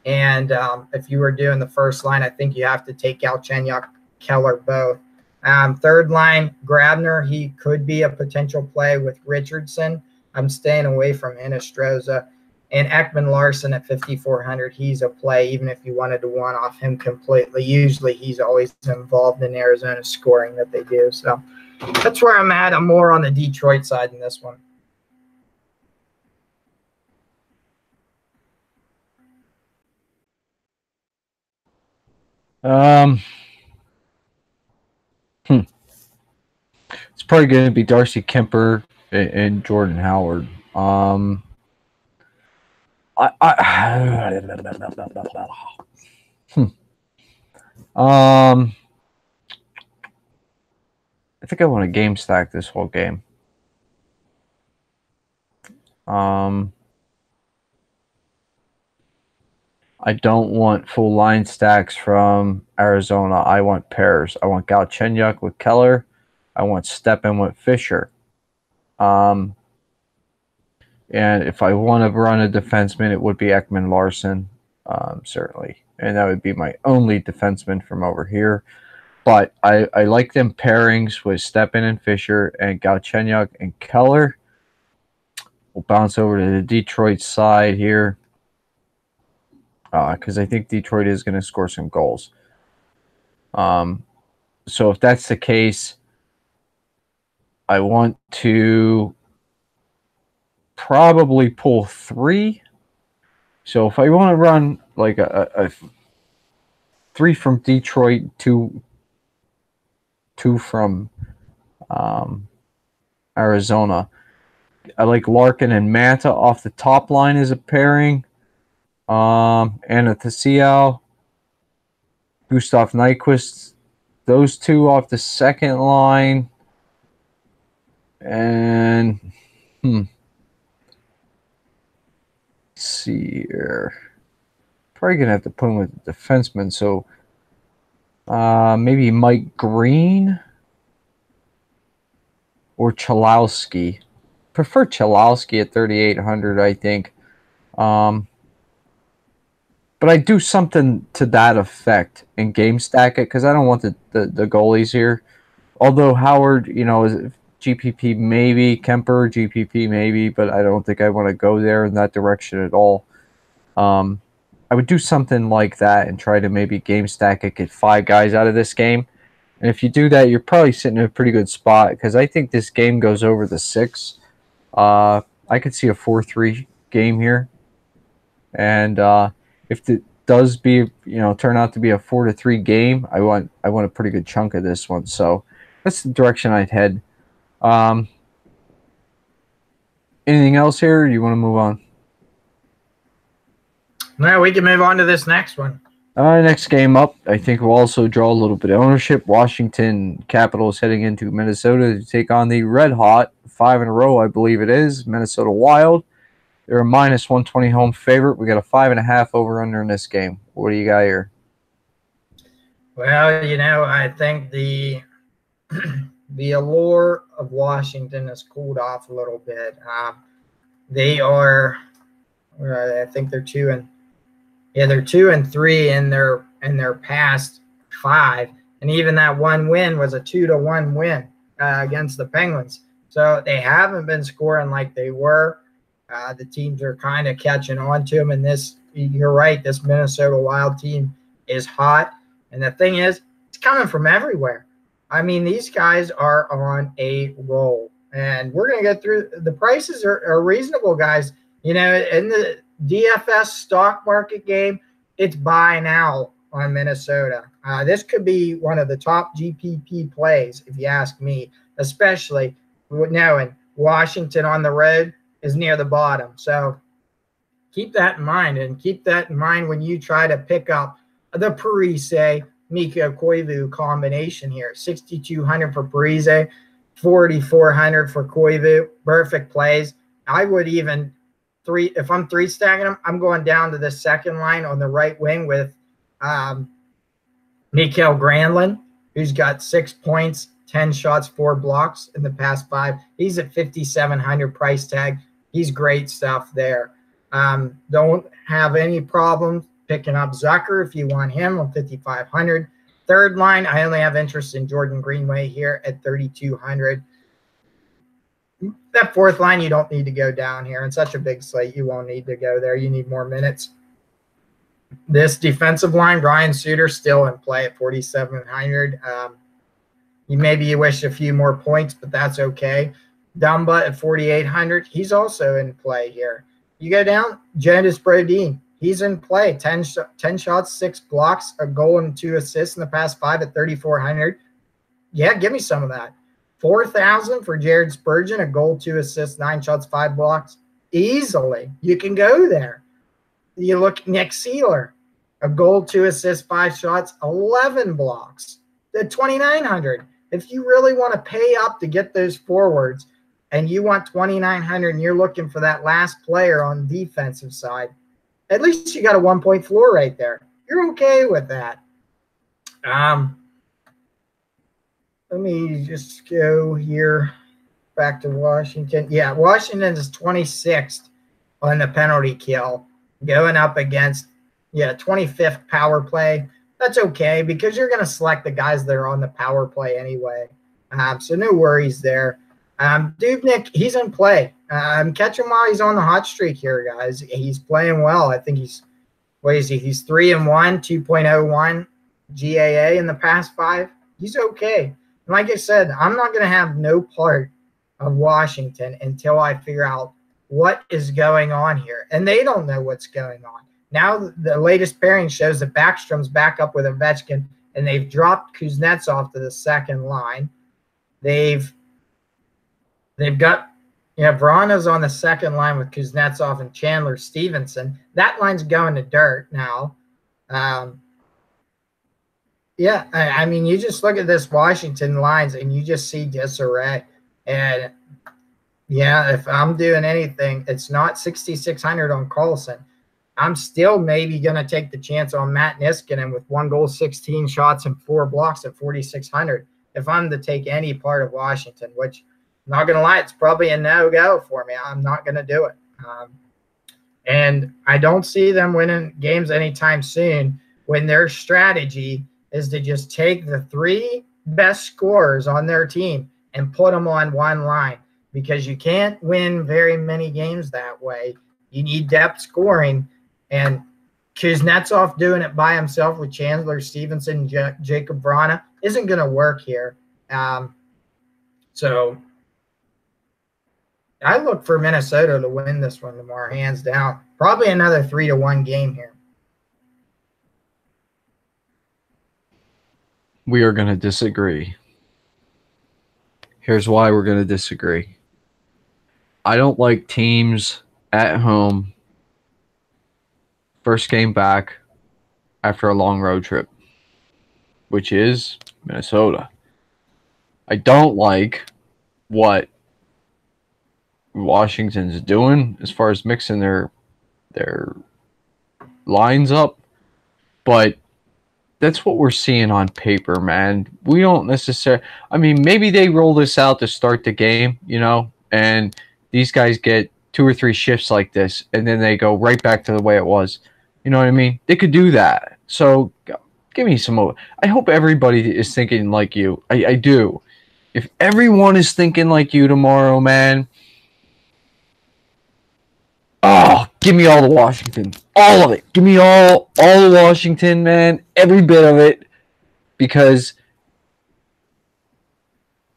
[SPEAKER 2] And if you were doing the first line, I think you have to take out Galchenyuk, Keller, both. Third line, Grabner, he could be a potential play with Richardson. I'm staying away from Hinostroza. And Ekman Larson at 5,400, he's a play, even if you wanted to one-off him completely. Usually he's always involved in Arizona scoring that they do. So that's where I'm at. I'm more on the Detroit side in this one.
[SPEAKER 1] It's probably going to be Darcy Kemper and Jordan Howard. I think I want to game stack this whole game. I don't want full line stacks from Arizona. I want pairs. I want Galchenyuk with Keller. I want Stepan with Fisher. And if I want to run a defenseman, it would be Ekman Larson, certainly. And that would be my only defenseman from over here. But I like them pairings with Stepan and Fisher and Galchenyuk and Keller. We'll bounce over to the Detroit side here because I think Detroit is going to score some goals. So if that's the case, I want to probably pull 3. So if I want to run like a 3 from Detroit, 2 from Arizona, I like Larkin and Manta off the top line as a pairing. Athanasiou, Gustav Nyquist, those 2 off the second line. And let's see here. Probably gonna have to put him with the defenseman. So maybe Mike Green or Chalowski. Prefer Chalowski at 3,800, I think. But I do something to that effect and game stack it because I don't want the goalies here. Although Howard, is GPP maybe, Kemper GPP maybe, but I don't think I want to go there in that direction at all. I would do something like that and try to maybe game stack it, get 5 guys out of this game. And if you do that, you're probably sitting in a pretty good spot because I think this game goes over the 6. I could see a 4-3 game here, and if it does turn out to be a 4-3 game, I want a pretty good chunk of this one. So that's the direction I'd head. Anything else here? Or do you want to move on?
[SPEAKER 2] No, we can move on to this next one.
[SPEAKER 1] Next game up, I think we'll also draw a little bit of ownership. Washington Capitals heading into Minnesota to take on the red hot 5 in a row, I believe it is, Minnesota Wild. They're a -120 home favorite. We got a 5.5 over under in this game. What do you got here?
[SPEAKER 2] Well, I think the the allure of Washington has cooled off a little bit. They are, I think they're 2-3 in their past 5, and even that one win was a 2-1 win against the Penguins. So they haven't been scoring like they were. The teams are kind of catching on to them, and you're right, this Minnesota Wild team is hot. And the thing is, it's coming from everywhere. I mean, these guys are on a roll, and we're going to get through. The prices are reasonable, guys. In the DFS stock market game, it's buy now on Minnesota. This could be one of the top GPP plays, if you ask me, especially knowing Washington on the road is near the bottom. So keep that in mind, and keep that in mind when you try to pick up the Parise Mikko Koivu combination here. 6,200 for Parise, 4,400 for Koivu. Perfect plays. I would even if I'm 3-stacking them, I'm going down to the second line on the right wing with Mikael Granlund, who's got 6 points, 10 shots, 4 blocks in the past 5. He's at 5,700 price tag. He's great stuff there. Don't have any problems picking up Zucker if you want him on 5,500. Third line, I only have interest in Jordan Greenway here at 3,200. That fourth line, you don't need to go down here. In such a big slate, you won't need to go there. You need more minutes. This defensive line, Ryan Suter, still in play at 4,700. Maybe you wish a few more points, but that's okay. Dumba at 4,800. He's also in play here. You go down, Jandis Brodin. He's in play. 10 shots, 6 blocks, a goal and 2 assists in the past 5 at 3,400. Yeah, give me some of that. 4,000 for Jared Spurgeon, a goal, 2 assists, 9 shots, 5 blocks. Easily. You can go there. You look Nick Seeler, a goal, 2 assists, 5 shots, 11 blocks. At 2,900. If you really want to pay up to get those forwards and you want 2,900 and you're looking for that last player on the defensive side, at least you got a 1-point floor right there. You're okay with that. Let me just go here back to Washington. Yeah, Washington is 26th on the penalty kill, going up against 25th power play. That's okay because you're going to select the guys that are on the power play anyway. So no worries there. Dubnyk, he's in play. Catch him while he's on the hot streak here, guys. He's playing well. I think he's 3-1, 2.01 GAA in the past 5. He's okay. And like I said, I'm not going to have no part of Washington until I figure out what is going on here. And they don't know what's going on. Now the latest pairing shows that Backstrom's back up with Ovechkin, and they've dropped Kuznetsov to the second line. They've got Vrana's on the second line with Kuznetsov and Chandler Stevenson. That line's going to dirt now. I mean, you just look at this Washington lines and you just see disarray. And if I'm doing anything, it's not 6,600 on Carlson. I'm still maybe going to take the chance on Matt Niskanen with 1 goal, 16 shots, and 4 blocks at 4,600 if I'm to take any part of Washington, which I'm not going to lie, it's probably a no-go for me. I'm not going to do it. And I don't see them winning games anytime soon when their strategy is to just take the 3 best scorers on their team and put them on one line, because you can't win very many games that way. You need depth scoring, and Kuznetsov doing it by himself with Chandler Stevenson, Jacob Vrana isn't going to work here. So I look for Minnesota to win this one tomorrow, hands down. Probably another 3-1 game here.
[SPEAKER 1] We are going to disagree. Here's why we're going to disagree. I don't like teams at home, first game back after a long road trip, which is Minnesota. I don't like what Washington's doing as far as mixing their lines up, but that's what we're seeing on paper, man. We don't necessarily. I mean, maybe they roll this out to start the game, and these guys get 2 or 3 shifts like this, and then they go right back to the way it was. You know what I mean? They could do that. So give me some more. I hope everybody is thinking like you. I do. If everyone is thinking like you tomorrow, man. Oh, give me all the Washington. All of it. Give me all the Washington, man. Every bit of it. Because,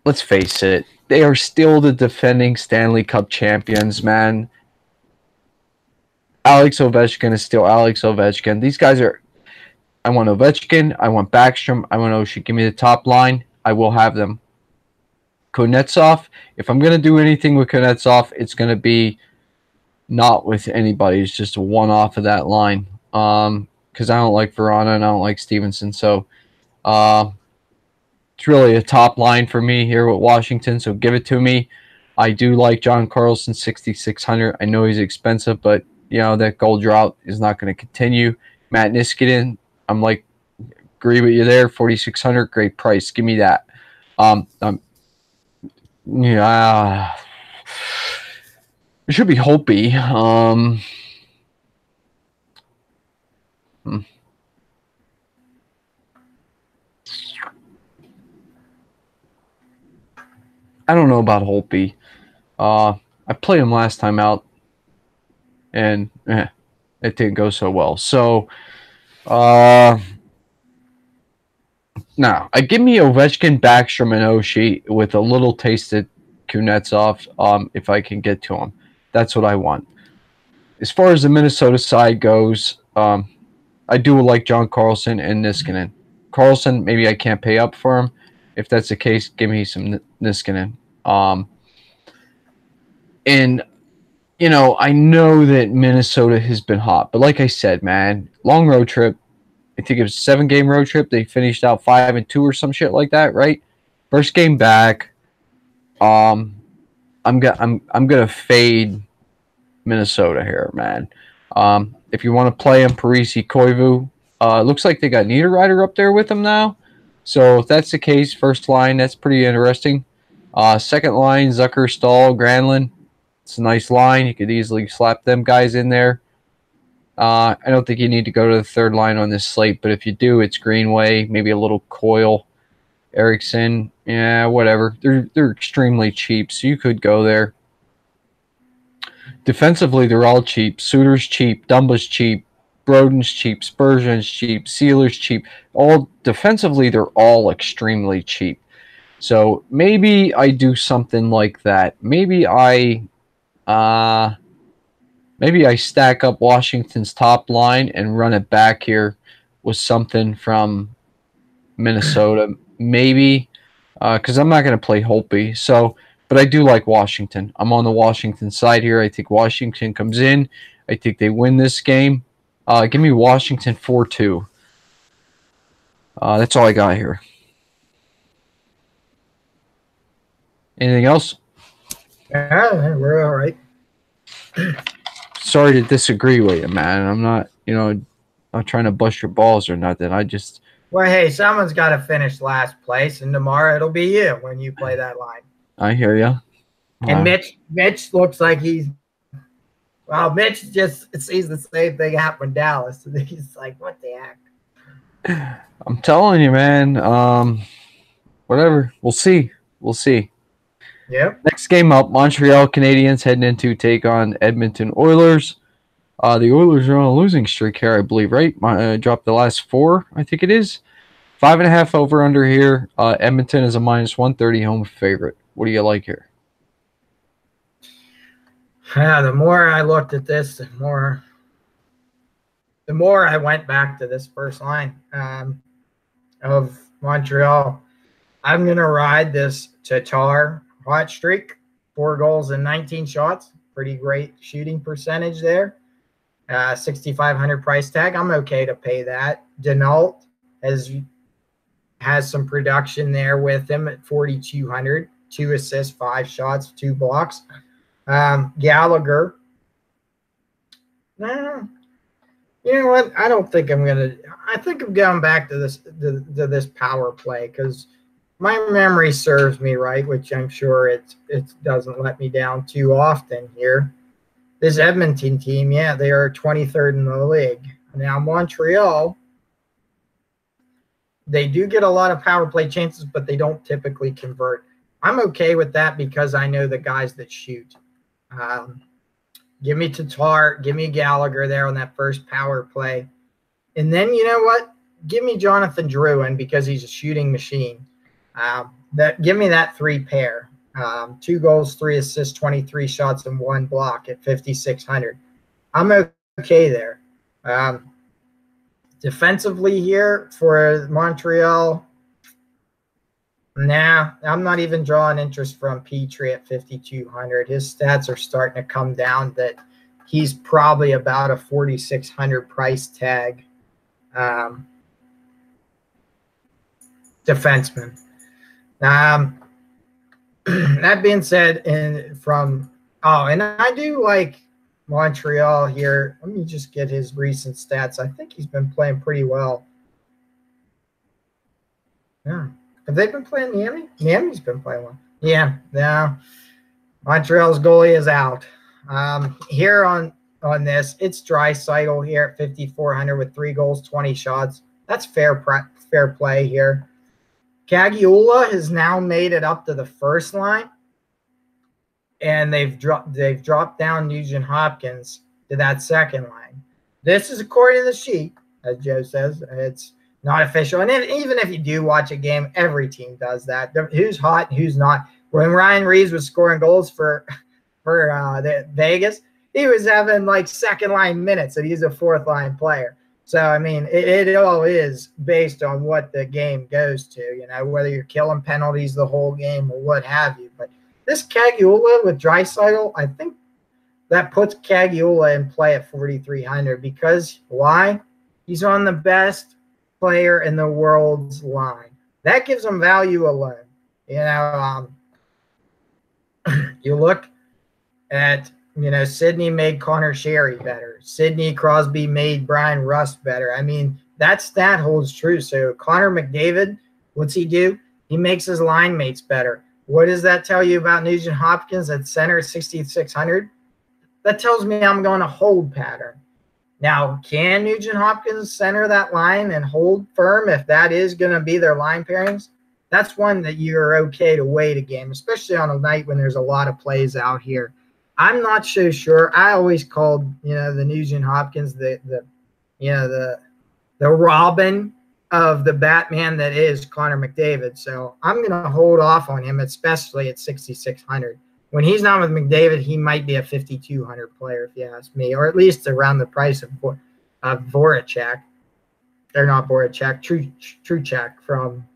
[SPEAKER 1] let's face it, they are still the defending Stanley Cup champions, man. Alex Ovechkin is still Alex Ovechkin. These guys are... I want Ovechkin. I want Backstrom. I want Oshie. Give me the top line. I will have them. Kuznetsov. If I'm going to do anything with Kuznetsov, it's going to be... not with anybody. It's just a one-off of that line. Because I don't like Vrana and I don't like Stevenson. So it's really a top line for me here with Washington. So give it to me. I do like John Carlson, 6,600. I know he's expensive, but that goal drought is not going to continue. Matt Niskanen, I'm like, agree with you there. 4,600, great price. Give me that. Yeah. It should be Holtby. I don't know about Holtby. I played him last time out, and it didn't go so well. So, now, give me Ovechkin, Backstrom, and Oshie with a little taste of Kuznetsov if I can get to him. That's what I want. As far as the Minnesota side goes, I do like John Carlson and Niskanen. Carlson, maybe I can't pay up for him. If that's the case, give me some Niskanen. And, I know that Minnesota has been hot. But like I said, man, long road trip. I think it was a 7-game road trip. They finished out 5-2 or some shit like that, right? First game back. I'm gonna fade Minnesota here, man. If you want to play him, Parisi, Koivu. Looks like they got Niederreiter up there with them now. So if that's the case, first line, that's pretty interesting. Second line, Zucker, Stahl, Granlund. It's a nice line. You could easily slap them guys in there. I don't think you need to go to the third line on this slate, but if you do, it's Greenway, maybe a little Coyle, Erickson, yeah, whatever. They're extremely cheap, so you could go there. Defensively, they're all cheap. Suter's cheap, Dumba's cheap, Broden's cheap, Spurgeon's cheap, Sealer's cheap. All defensively, they're all extremely cheap. So maybe I do something like that. Maybe I stack up Washington's top line and run it back here with something from Minnesota. Maybe, because I'm not going to play Holtby. So, but I do like Washington. I'm on the Washington side here. I think Washington comes in. I think they win this game. Give me Washington 4-2. That's all I got here. Anything else?
[SPEAKER 2] Yeah, we're all right.
[SPEAKER 1] Sorry to disagree with you, man. I'm not, not trying to bust your balls or nothing.
[SPEAKER 2] Well, hey, someone's got to finish last place, and tomorrow it'll be you when you play that line.
[SPEAKER 1] I hear you.
[SPEAKER 2] And Mitch looks like Mitch just sees the same thing happen in Dallas. And he's like, what the heck?
[SPEAKER 1] I'm telling you, man. Whatever. We'll see.
[SPEAKER 2] Yep.
[SPEAKER 1] Next game up, Montreal Canadiens heading into take on Edmonton Oilers. The Oilers are on a losing streak here, I believe, right? Dropped the last 4, I think it is. 5.5 over under here. Edmonton is a -130 home favorite. What do you like here?
[SPEAKER 2] Yeah, the more I looked at this, the more I went back to this first line of Montreal. I'm going to ride this Tatar hot streak. 4 goals and 19 shots. Pretty great shooting percentage there. 6,500 price tag. I'm okay to pay that. Denault has some production there with him at 4,200. 2 assists, 5 shots, 2 blocks. Gallagher. You know what? I don't think I'm gonna. I think I'm going back to this power play because my memory serves me right, which I'm sure it doesn't let me down too often here. This Edmonton team, yeah, they are 23rd in the league. Now Montreal, they do get a lot of power play chances, but they don't typically convert. I'm okay with that because I know the guys that shoot. Give me Tatar, give me Gallagher there on that first power play. And then you know what? Give me Jonathan Drouin because he's a shooting machine. Give me that 3 pair. 2 goals, 3 assists, 23 shots, and 1 block at 5,600. I'm okay there. Defensively here for Montreal, nah, I'm not even drawing interest from Petrie at 5,200. His stats are starting to come down that he's probably about a 4,600 price tag defenseman. That being said, and I do like Montreal here. Let me just get his recent stats. I think he's been playing pretty well. Yeah. Have they been playing Miami? Miami's been playing well. Yeah. No. Montreal's goalie is out. Here on this, it's Draisaitl here at 5,400 with 3 goals, 20 shots. That's fair play here. Caggiula has now made it up to the first line, and they've dropped down Nugent Hopkins to that second line. This is according to the sheet, as Joe says. It's not official. And even if you do watch a game, every team does that. Who's hot and who's not. When Ryan Reeves was scoring goals for the Vegas, he was having like second line minutes, and he's a fourth line player. So, I mean, it all is based on what the game goes to, you know, whether you're killing penalties the whole game or what have you. But this Caggiula with Draisaitl, I think that puts Caggiula in play at 4,300 because why? He's on the best player in the world's line. That gives him value alone. You know, you look at, you know, Sidney made Connor Sherry better. Sidney Crosby made Brian Rust better. I mean, that stat holds true. So Connor McDavid, what's he do? He makes his line mates better. What does that tell you about Nugent Hopkins at center at 6,600? That tells me I'm going to hold pattern. Now, can Nugent Hopkins center that line and hold firm if that is going to be their line pairings? That's one that you're okay to wait a game, especially on a night when there's a lot of plays out here. I'm not so sure. I always called, you know, the Nugent Hopkins the Robin of the Batman that is Connor McDavid. So I'm going to hold off on him, especially at 6,600. When he's not with McDavid, he might be a 5,200 player, if you ask me, or at least around the price of Voracek. They're not Voracek, Truchek from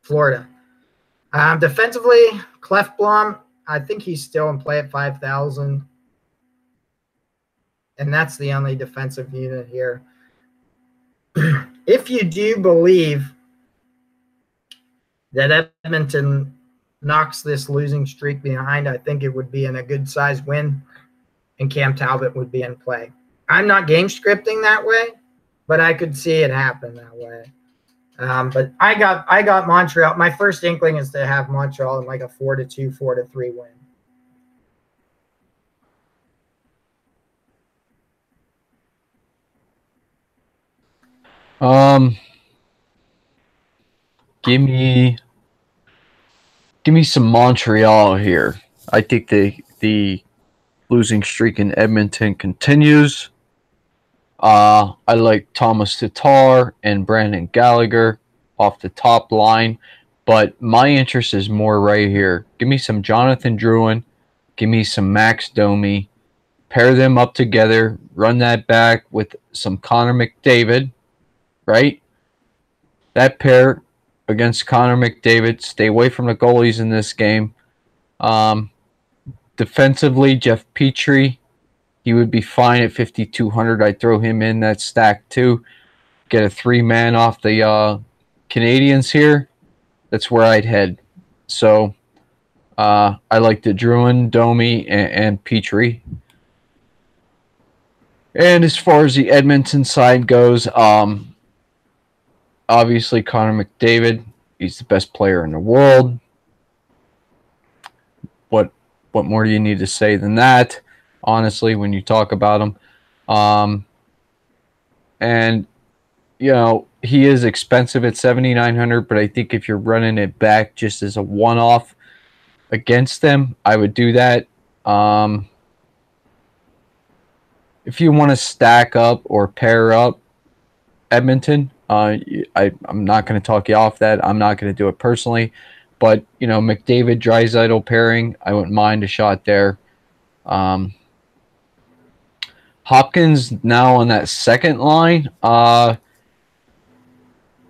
[SPEAKER 2] Florida. Defensively, Clefbaum, I think he's still in play at 5,000. And that's the only defensive unit here. If you do believe that Edmonton knocks this losing streak behind, I think it would be in a good size win, and Cam Talbot would be in play. I'm not game scripting that way, but I could see it happen that way. But I got Montreal. My first inkling is to have Montreal in like a 4-2, 4-3 win.
[SPEAKER 1] Give me some Montreal here. I think the losing streak in Edmonton continues. I like Thomas Tatar and Brandon Gallagher off the top line, but my interest is more right here. Give me some Jonathan Drouin, give me some Max Domi, pair them up together, run that back with some Connor McDavid, right? That pair against Connor McDavid, stay away from the goalies in this game. Defensively, Jeff Petrie, he would be fine at 5,200. I'd throw him in that stack too. Get a 3-man off the Canadians here. That's where I'd head. So I like the Druin, Domi, and Petrie. And as far as the Edmonton side goes, obviously Connor McDavid, he's the best player in the world. What more do you need to say than that? Honestly, when you talk about him, and you know he is expensive at 7,900, but I think if you're running it back just as a one-off against them, I would do that. If you want to stack up or pair up Edmonton, I'm not going to talk you off that. I'm not going to do it personally, but you know McDavid Draisaitl pairing, I wouldn't mind a shot there. Hopkins now on that second line. I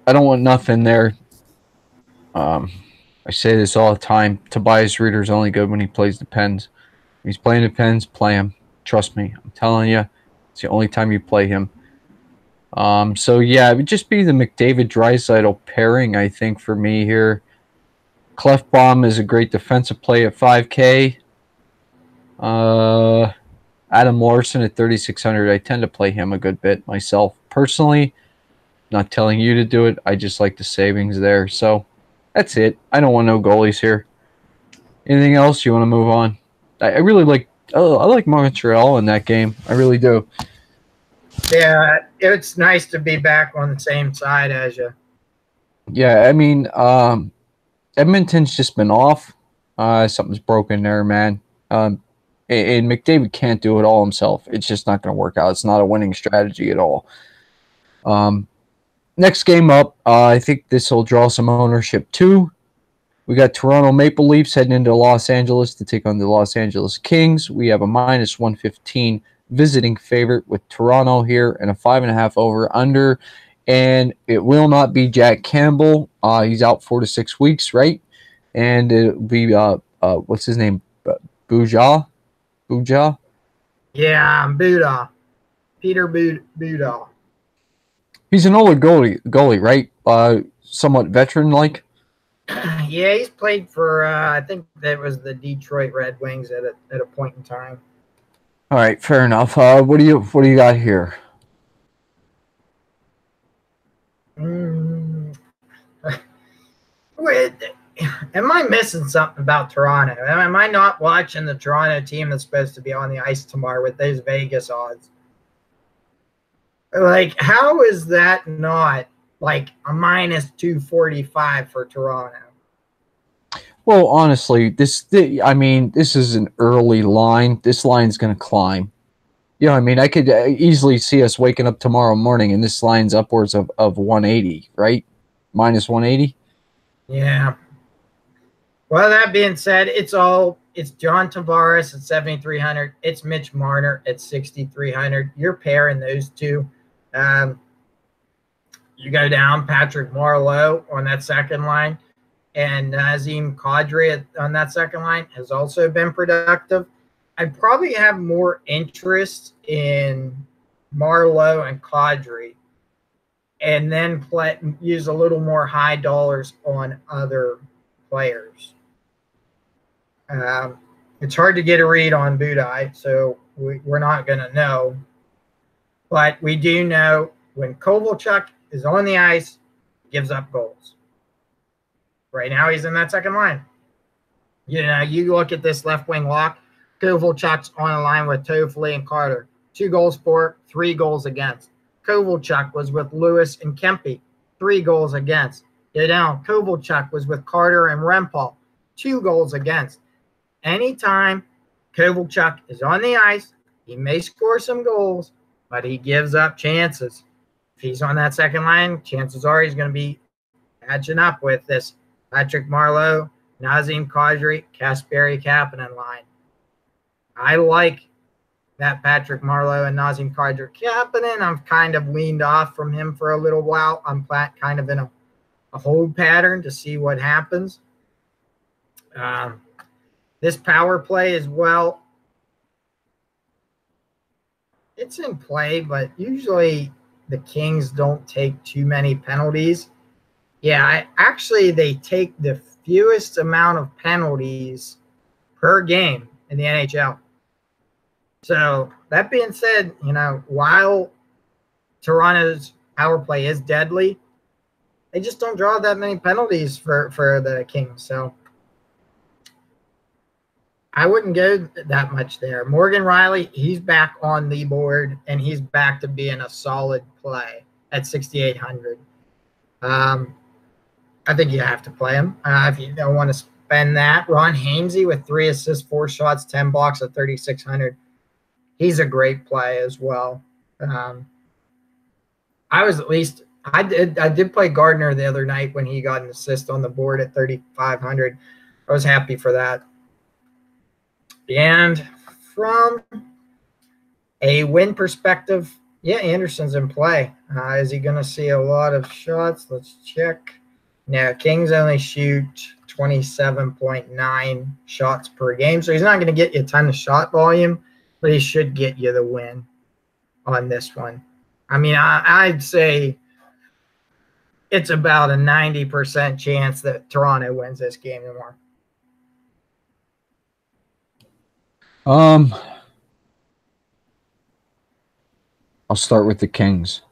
[SPEAKER 1] don't want nothing there. I say this all the time. Tobias Reeder's only good when he plays the Pens. When he's playing the Pens, play him. Trust me. I'm telling you. It's the only time you play him. So, yeah, it would just be the McDavid-Draisaitl pairing, I think, for me here. Clefbaum is a great defensive play at 5K. Adam Morrison at 3,600. I tend to play him a good bit myself personally. Not telling you to do it. I just like the savings there. So that's it. I don't want no goalies here. Anything else you want to move on? I really like. Oh, I like Montreal in that game. I really do.
[SPEAKER 2] Yeah, it's nice to be back on the same side as you.
[SPEAKER 1] Yeah, I mean, Edmonton's just been off. Something's broken there, man. And McDavid can't do it all himself. It's just not going to work out. It's not a winning strategy at all. Next game up, I think this will draw some ownership too. We got Toronto Maple Leafs heading into Los Angeles to take on the Los Angeles Kings. We have a -115 visiting favorite with Toronto here and a 5.5 over under. And it will not be Jack Campbell. He's out 4 to 6 weeks, right? And it'll be what's his name? Buja?
[SPEAKER 2] Yeah, Buda. Peter Buda.
[SPEAKER 1] He's an older goalie, right? Somewhat veteran-like.
[SPEAKER 2] Yeah, he's played for I think that was the Detroit Red Wings at a point in time.
[SPEAKER 1] All right, fair enough. What do you got here?
[SPEAKER 2] Wait, am I missing something about Toronto? Am I not watching the Toronto team that's supposed to be on the ice tomorrow with those Vegas odds? Like, how is that not like a -245 for Toronto?
[SPEAKER 1] Well, honestly, this is an early line. This line's going to climb. You know, I mean, I could easily see us waking up tomorrow morning and this line's upwards of 180, right? -180.
[SPEAKER 2] Yeah. Well, that being said, it's John Tavares at 7,300. It's Mitch Marner at 6,300. You're pairing those two. You go down Patrick Marleau on that second line, and Nazem Kadri on that second line has also been productive. I probably have more interest in Marleau and Kadri, and then use a little more high dollars on other players. It's hard to get a read on Budai, so we're not going to know. But we do know when Kovalchuk is on the ice, he gives up goals. Right now he's in that second line. You know, you look at this left wing lock, Kovalchuk's on a line with Toffoli and Carter. 2 goals for, 3 goals against. Kovalchuk was with Lewis and Kempe. 3 goals against. Go down. Kovalchuk was with Carter and Rempal. 2 goals against. Anytime Kovalchuk is on the ice. He may score some goals, but he gives up chances. If he's on that second line, chances are he's going to be matching up with this Patrick Marleau, Nazem Kadri, Kasperi Kapanen line. I like that Patrick Marleau and Nazem Kadri Kapanen. I've kind of weaned off from him for a little while. I'm kind of in a hold pattern to see what happens. This power play as well, it's in play, but usually the Kings don't take too many penalties. Yeah, they take the fewest amount of penalties per game in the NHL. So that being said, while Toronto's power play is deadly, they just don't draw that many penalties for the Kings. So I wouldn't go that much there. Morgan Riley, he's back on the board, and he's back to being a solid play at 6,800. I think you have to play him if you don't want to spend that. Ron Hainsey with 3 assists, 4 shots, 10 blocks at 3,600. He's a great play as well. I did play Gardner the other night when he got an assist on the board at 3,500. I was happy for that. And from a win perspective, yeah, Anderson's in play. Is he going to see a lot of shots? Let's check. Now, Kings only shoot 27.9 shots per game, so he's not going to get you a ton of shot volume, but he should get you the win on this one. I mean, I'd say it's about a 90% chance that Toronto wins this game tomorrow.
[SPEAKER 1] I'll start with the Kings.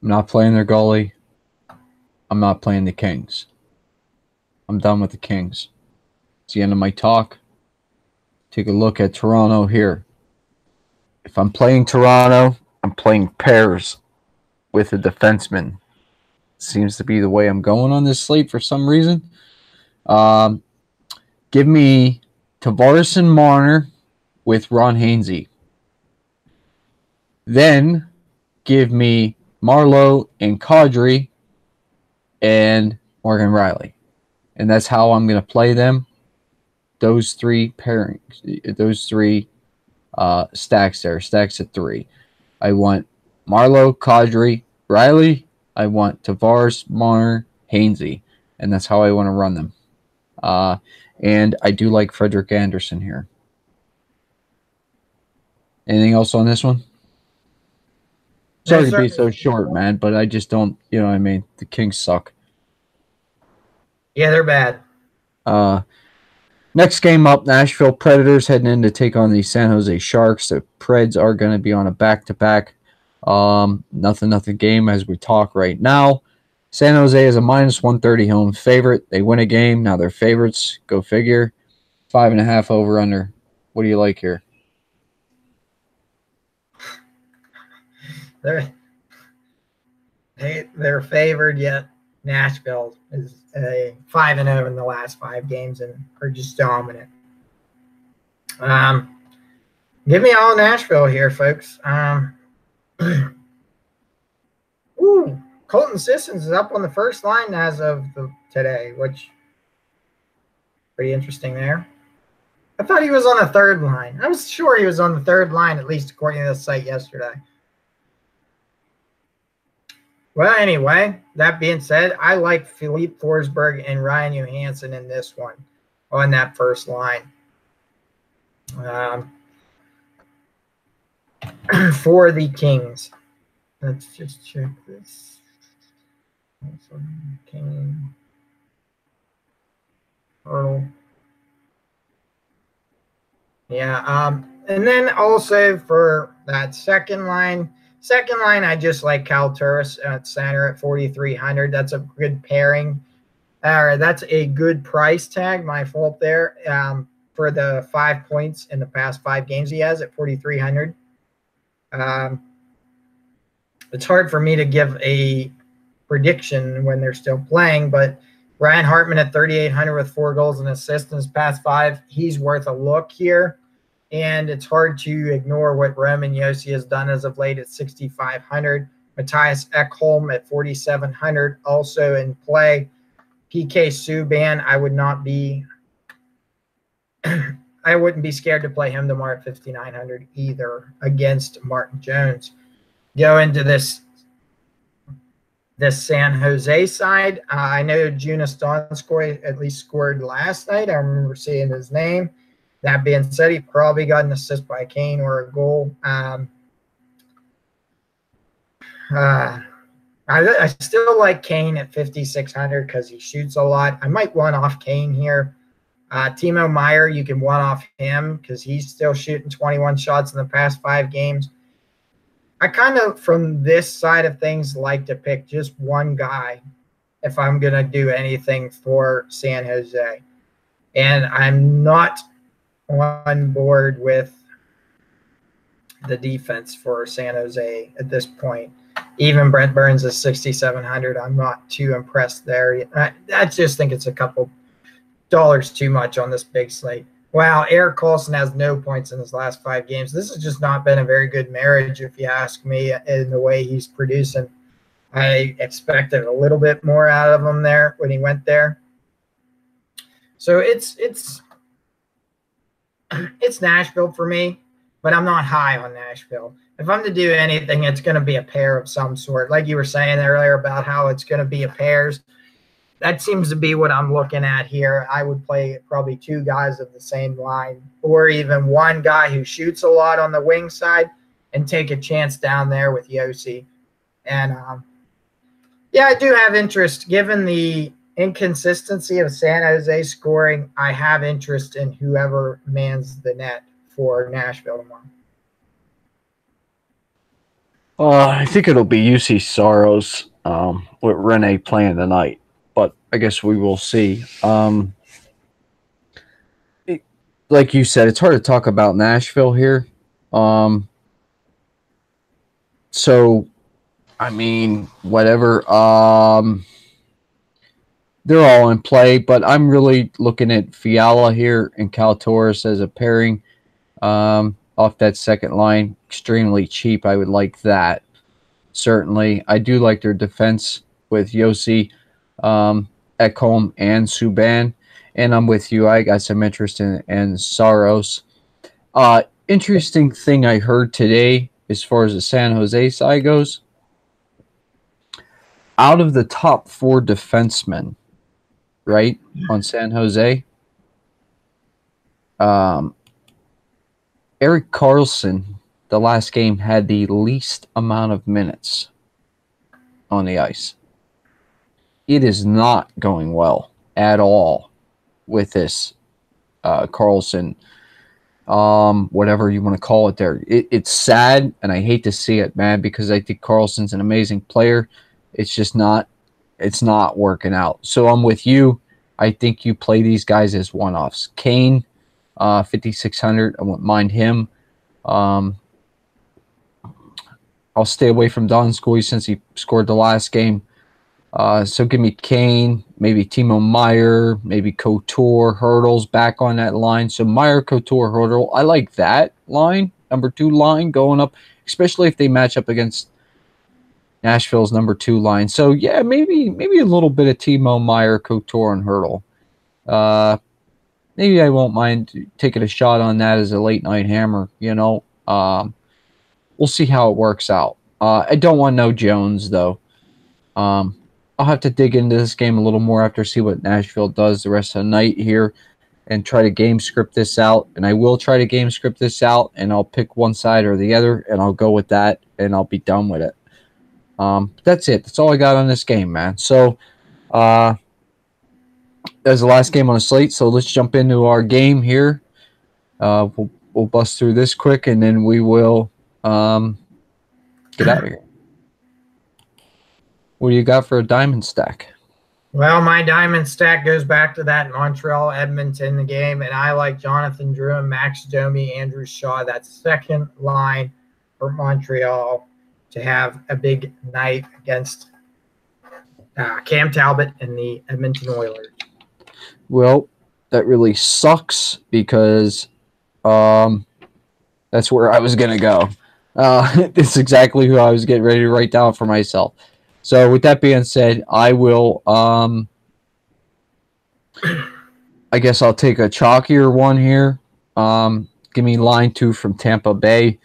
[SPEAKER 1] I'm not playing their goalie. I'm not playing the Kings. I'm done with the Kings. It's the end of my talk. Take a look at Toronto here. If I'm playing Toronto, I'm playing pairs with a defenseman. Seems to be the way I'm going on this slate for some reason. Give me Tavares and Marner with Ron Hainsey. Then give me Marleau and Kadri and Morgan Riley. And that's how I'm going to play them. Those 3 pairings, those 3 stacks there, stacks of 3. I want Marleau, Kadri, Riley. I want Tavares, Marner, Hainsey. And that's how I want to run them. And I do like Frederik Andersen here. Anything else on this one? Sorry to be so short, man, but I just don't, you know what I mean? The Kings suck.
[SPEAKER 2] Yeah, they're bad.
[SPEAKER 1] Next game up, Nashville Predators heading in to take on the San Jose Sharks. The Preds are going to be on a back-to-back. Nothing game as we talk right now. San Jose is a -130 home favorite. They win a game. Now they're favorites. Go figure. 5.5 over-under. What do you like here?
[SPEAKER 2] They're favored, yet Nashville is a 5-0 in the last 5 games and are just dominant. Give me all Nashville here, folks. Colton Sissons is up on the first line as of today, which pretty interesting there. I thought he was on the third line. I was sure he was on the third line, at least according to the site yesterday. Well, anyway, that being said, I like Philippe Forsberg and Ryan Johansson in this one on that first line. For the Kings. Let's just check this. King. Total. Yeah, and then also for that second line, I just like Kyle Turris at center at 4,300. That's a good pairing. That's a good price tag. My fault there. For the 5 points in the past 5 games he has at 4,300. It's hard for me to give a prediction when they're still playing, but Ryan Hartman at 3,800 with 4 goals and assists in his past 5. He's worth a look here. And it's hard to ignore what Roman Josi has done as of late at 6,500. Matthias Ekholm at 4,700 also in play. PK Subban, I wouldn't be scared to play him tomorrow at 5,900 either against Martin Jones. Go into this San Jose side. I know Jonas Donskoy at least scored last night. I remember seeing his name. That being said, he probably got an assist by Kane or a goal. I still like Kane at 5,600 because he shoots a lot. I might one off Kane here. Timo Meier, you can one off him because he's still shooting 21 shots in the past 5 games. I kind of, from this side of things, like to pick just one guy if I'm going to do anything for San Jose. And I'm not on board with the defense for San Jose at this point. Even Brent Burns is 6,700. I'm not too impressed there. I just think it's a couple dollars too much on this big slate. Wow, Erik Karlsson has no points in his last 5 games. This has just not been a very good marriage, if you ask me, in the way he's producing. I expected a little bit more out of him there when he went there. So it's Nashville for me, but I'm not high on Nashville. If I'm to do anything, it's going to be a pair of some sort. Like you were saying earlier about how it's going to be a pairs. That seems to be what I'm looking at here. I would play probably 2 guys of the same line, or even one guy who shoots a lot on the wing side and take a chance down there with Josi. And yeah, I do have interest. Given the inconsistency of San Jose scoring, I have interest in whoever mans the net for Nashville tomorrow.
[SPEAKER 1] I think it'll be UC Soros with Rene playing tonight, but I guess we will see. Like you said, it's hard to talk about Nashville here. So, I mean, whatever. They're all in play, but I'm really looking at Fiala here and Cal Torres as a pairing off that second line. Extremely cheap. I would like that. Certainly. I do like their defense with Josi, Ekholm, and Subban. And I'm with you. I got some interest in Saros. Interesting thing I heard today as far as the San Jose side goes. Out of the top 4 defensemen, right, on San Jose, Erik Karlsson, the last game, had the least amount of minutes on the ice. It is not going well at all with this Karlsson, whatever you want to call it there. It's sad, and I hate to see it, man, because I think Karlsson's an amazing player. It's just not working out. So I'm with you. I think you play these guys as one-offs. Kane, 5,600. I wouldn't mind him. I'll stay away from Donskoy since he scored the last game. So give me Kane, maybe Timo Meier, maybe Couture, Hurdle's back on that line. So Meier, Couture, Hurdle. I like that line, number 2 line going up, especially if they match up against Nashville's number 2 line. So yeah, maybe a little bit of Timo Meier, Couture, and Hurdle. Maybe I won't mind taking a shot on that as a late night hammer. You know, we'll see how it works out. I don't want no Jones though. I'll have to dig into this game a little more after see what Nashville does the rest of the night here and try to game script this out. And I will try to game script this out, and I'll pick one side or the other, and I'll go with that, and I'll be done with it. That's it. That's all I got on this game, man. So that's the last game on the slate, so let's jump into our game here. We'll bust through this quick, and then we will get out of here. What do you got for a diamond stack?
[SPEAKER 2] Well, my diamond stack goes back to that Montreal-Edmonton game, and I like Jonathan Drouin, Max Domi, Andrew Shaw, that second line for Montreal to have a big night against Cam Talbot and the Edmonton Oilers.
[SPEAKER 1] Well, that really sucks because that's where I was gonna go. It's exactly who I was getting ready to write down for myself. So with that being said, I will I guess I'll take a chalkier one here. Give me line 2 from Tampa Bay.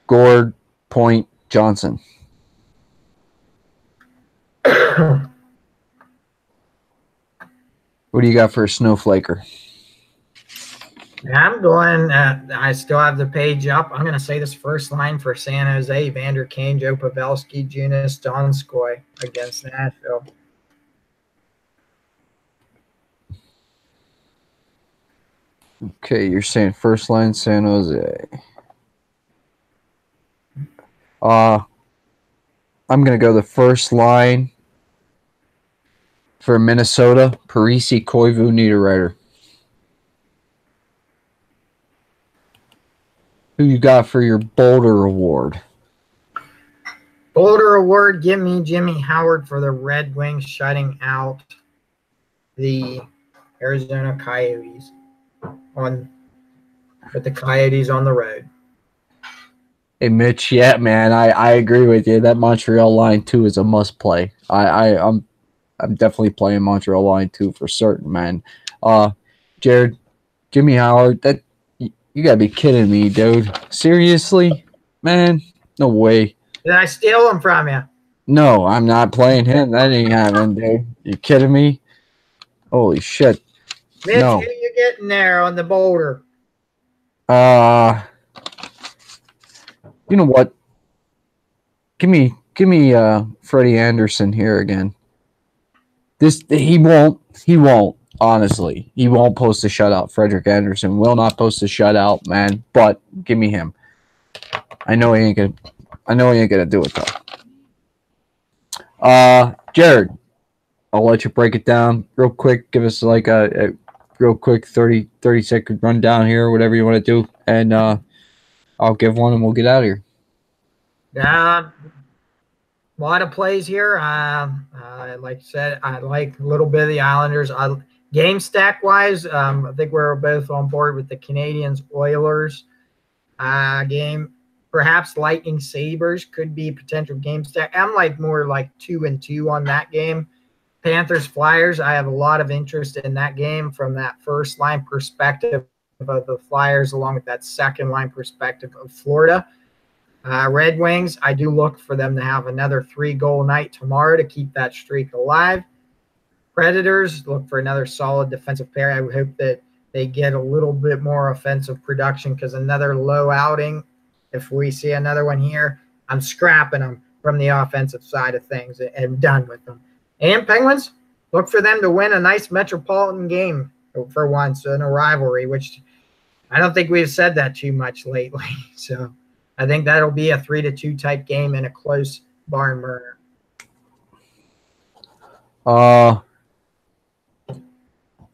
[SPEAKER 1] Gord, Point, Johnson. What do you got for a snowflaker?
[SPEAKER 2] I'm going, I still have the page up. I'm going to say this first line for San Jose: Vander Kane, Joe Pavelski, Jonas Donskoy against Nashville.
[SPEAKER 1] Okay, you're saying first line San Jose. I'm going to go the first line for Minnesota: Parisi, Koivu, Niederreiter. Who you got for your Boulder Award?
[SPEAKER 2] Boulder Award, give me Jimmy Howard for the Red Wings shutting out the Arizona Coyotes with the Coyotes on the road.
[SPEAKER 1] Hey, Mitch, yeah, man, I agree with you. That Montreal line 2 is a must play. I'm definitely playing Montreal line 2 for certain, man. Jared, Jimmy Howard, that you gotta be kidding me, dude. Seriously, man, no way.
[SPEAKER 2] Did I steal him from you?
[SPEAKER 1] No, I'm not playing him. That ain't happening, dude. You kidding me? Holy shit.
[SPEAKER 2] Mitch,
[SPEAKER 1] No.
[SPEAKER 2] who you getting there on the Boulder?
[SPEAKER 1] You know what? Give me Freddie Anderson here again. He won't, honestly. He won't post a shutout. Frederick Anderson will not post a shutout, man, but give me him. I know he ain't gonna do it though. Jared, I'll let you break it down real quick. Give us like a real quick 30-second rundown here, whatever you want to do, and I'll give one and we'll get out of here.
[SPEAKER 2] A lot of plays here. Like I said, I like a little bit of the Islanders. Game stack wise, I think we're both on board with the Canadiens Oilers game. Perhaps Lightning Sabres could be potential game stack. I'm more like 2-2 on that game. Panthers Flyers, I have a lot of interest in that game from that first line perspective of the Flyers, along with that second line perspective of Florida. Red Wings, I do look for them to have another 3-goal night tomorrow to keep that streak alive. Predators, look for another solid defensive pair. I would hope that they get a little bit more offensive production, because another low outing, if we see another one here, I'm scrapping them from the offensive side of things and done with them. And Penguins, look for them to win a nice metropolitan game for once in a rivalry, which I don't think we've said that too much lately. So I think that'll be a 3-2 type game and a close barn burner.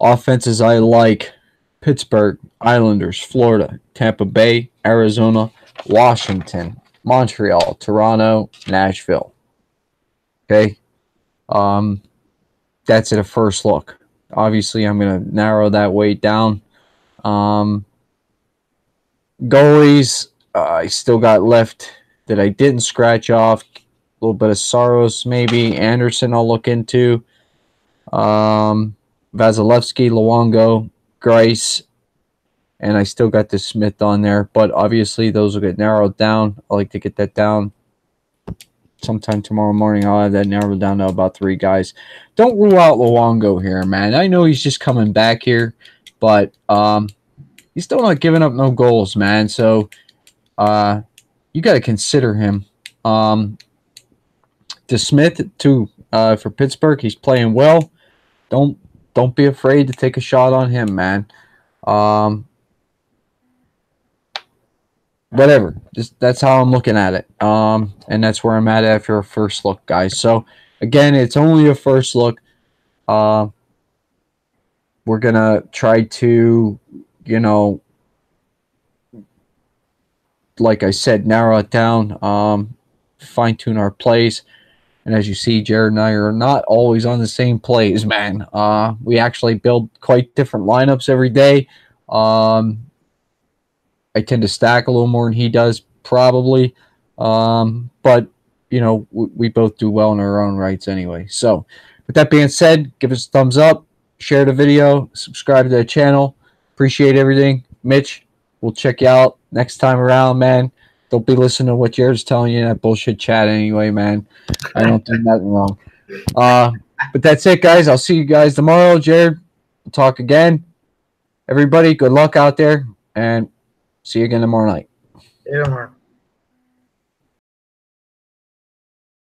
[SPEAKER 1] Offenses I like: Pittsburgh, Islanders, Florida, Tampa Bay, Arizona, Washington, Montreal, Toronto, Nashville. Okay. That's at a first look. Obviously, I'm going to narrow that way down. Goalies, I still got left that I didn't scratch off. A little bit of Saros, maybe. Anderson, I'll look into. Vasilevsky, Luongo, Grice, and I still got the Smith on there. But obviously, those will get narrowed down. I like to get that down. Sometime tomorrow morning, I'll have that narrowed down to about 3 guys. Don't rule out Luongo here, man. I know he's just coming back here, but he's still not giving up no goals, man. So you got to consider him. To Smith, too, for Pittsburgh, he's playing well. Don't be afraid to take a shot on him, man. Whatever. That's how I'm looking at it. And that's where I'm at after a first look, guys. So, again, it's only a first look. We're going to try to, like I said, narrow it down, fine-tune our plays. And as you see, Jared and I are not always on the same plays, man. We actually build quite different lineups every day. I tend to stack a little more than he does, probably. But, you know, we both do well in our own rights anyway. So, with that being said, give us a thumbs up, share the video, subscribe to the channel. Appreciate everything. Mitch, we'll check you out next time around, man. Don't be listening to what Jared's telling you in that bullshit chat anyway, man. I don't do nothing wrong. But that's it, guys. I'll see you guys tomorrow. Jared, we'll talk again. Everybody, good luck out there, and see you again tomorrow night.
[SPEAKER 2] Yeah, Mark.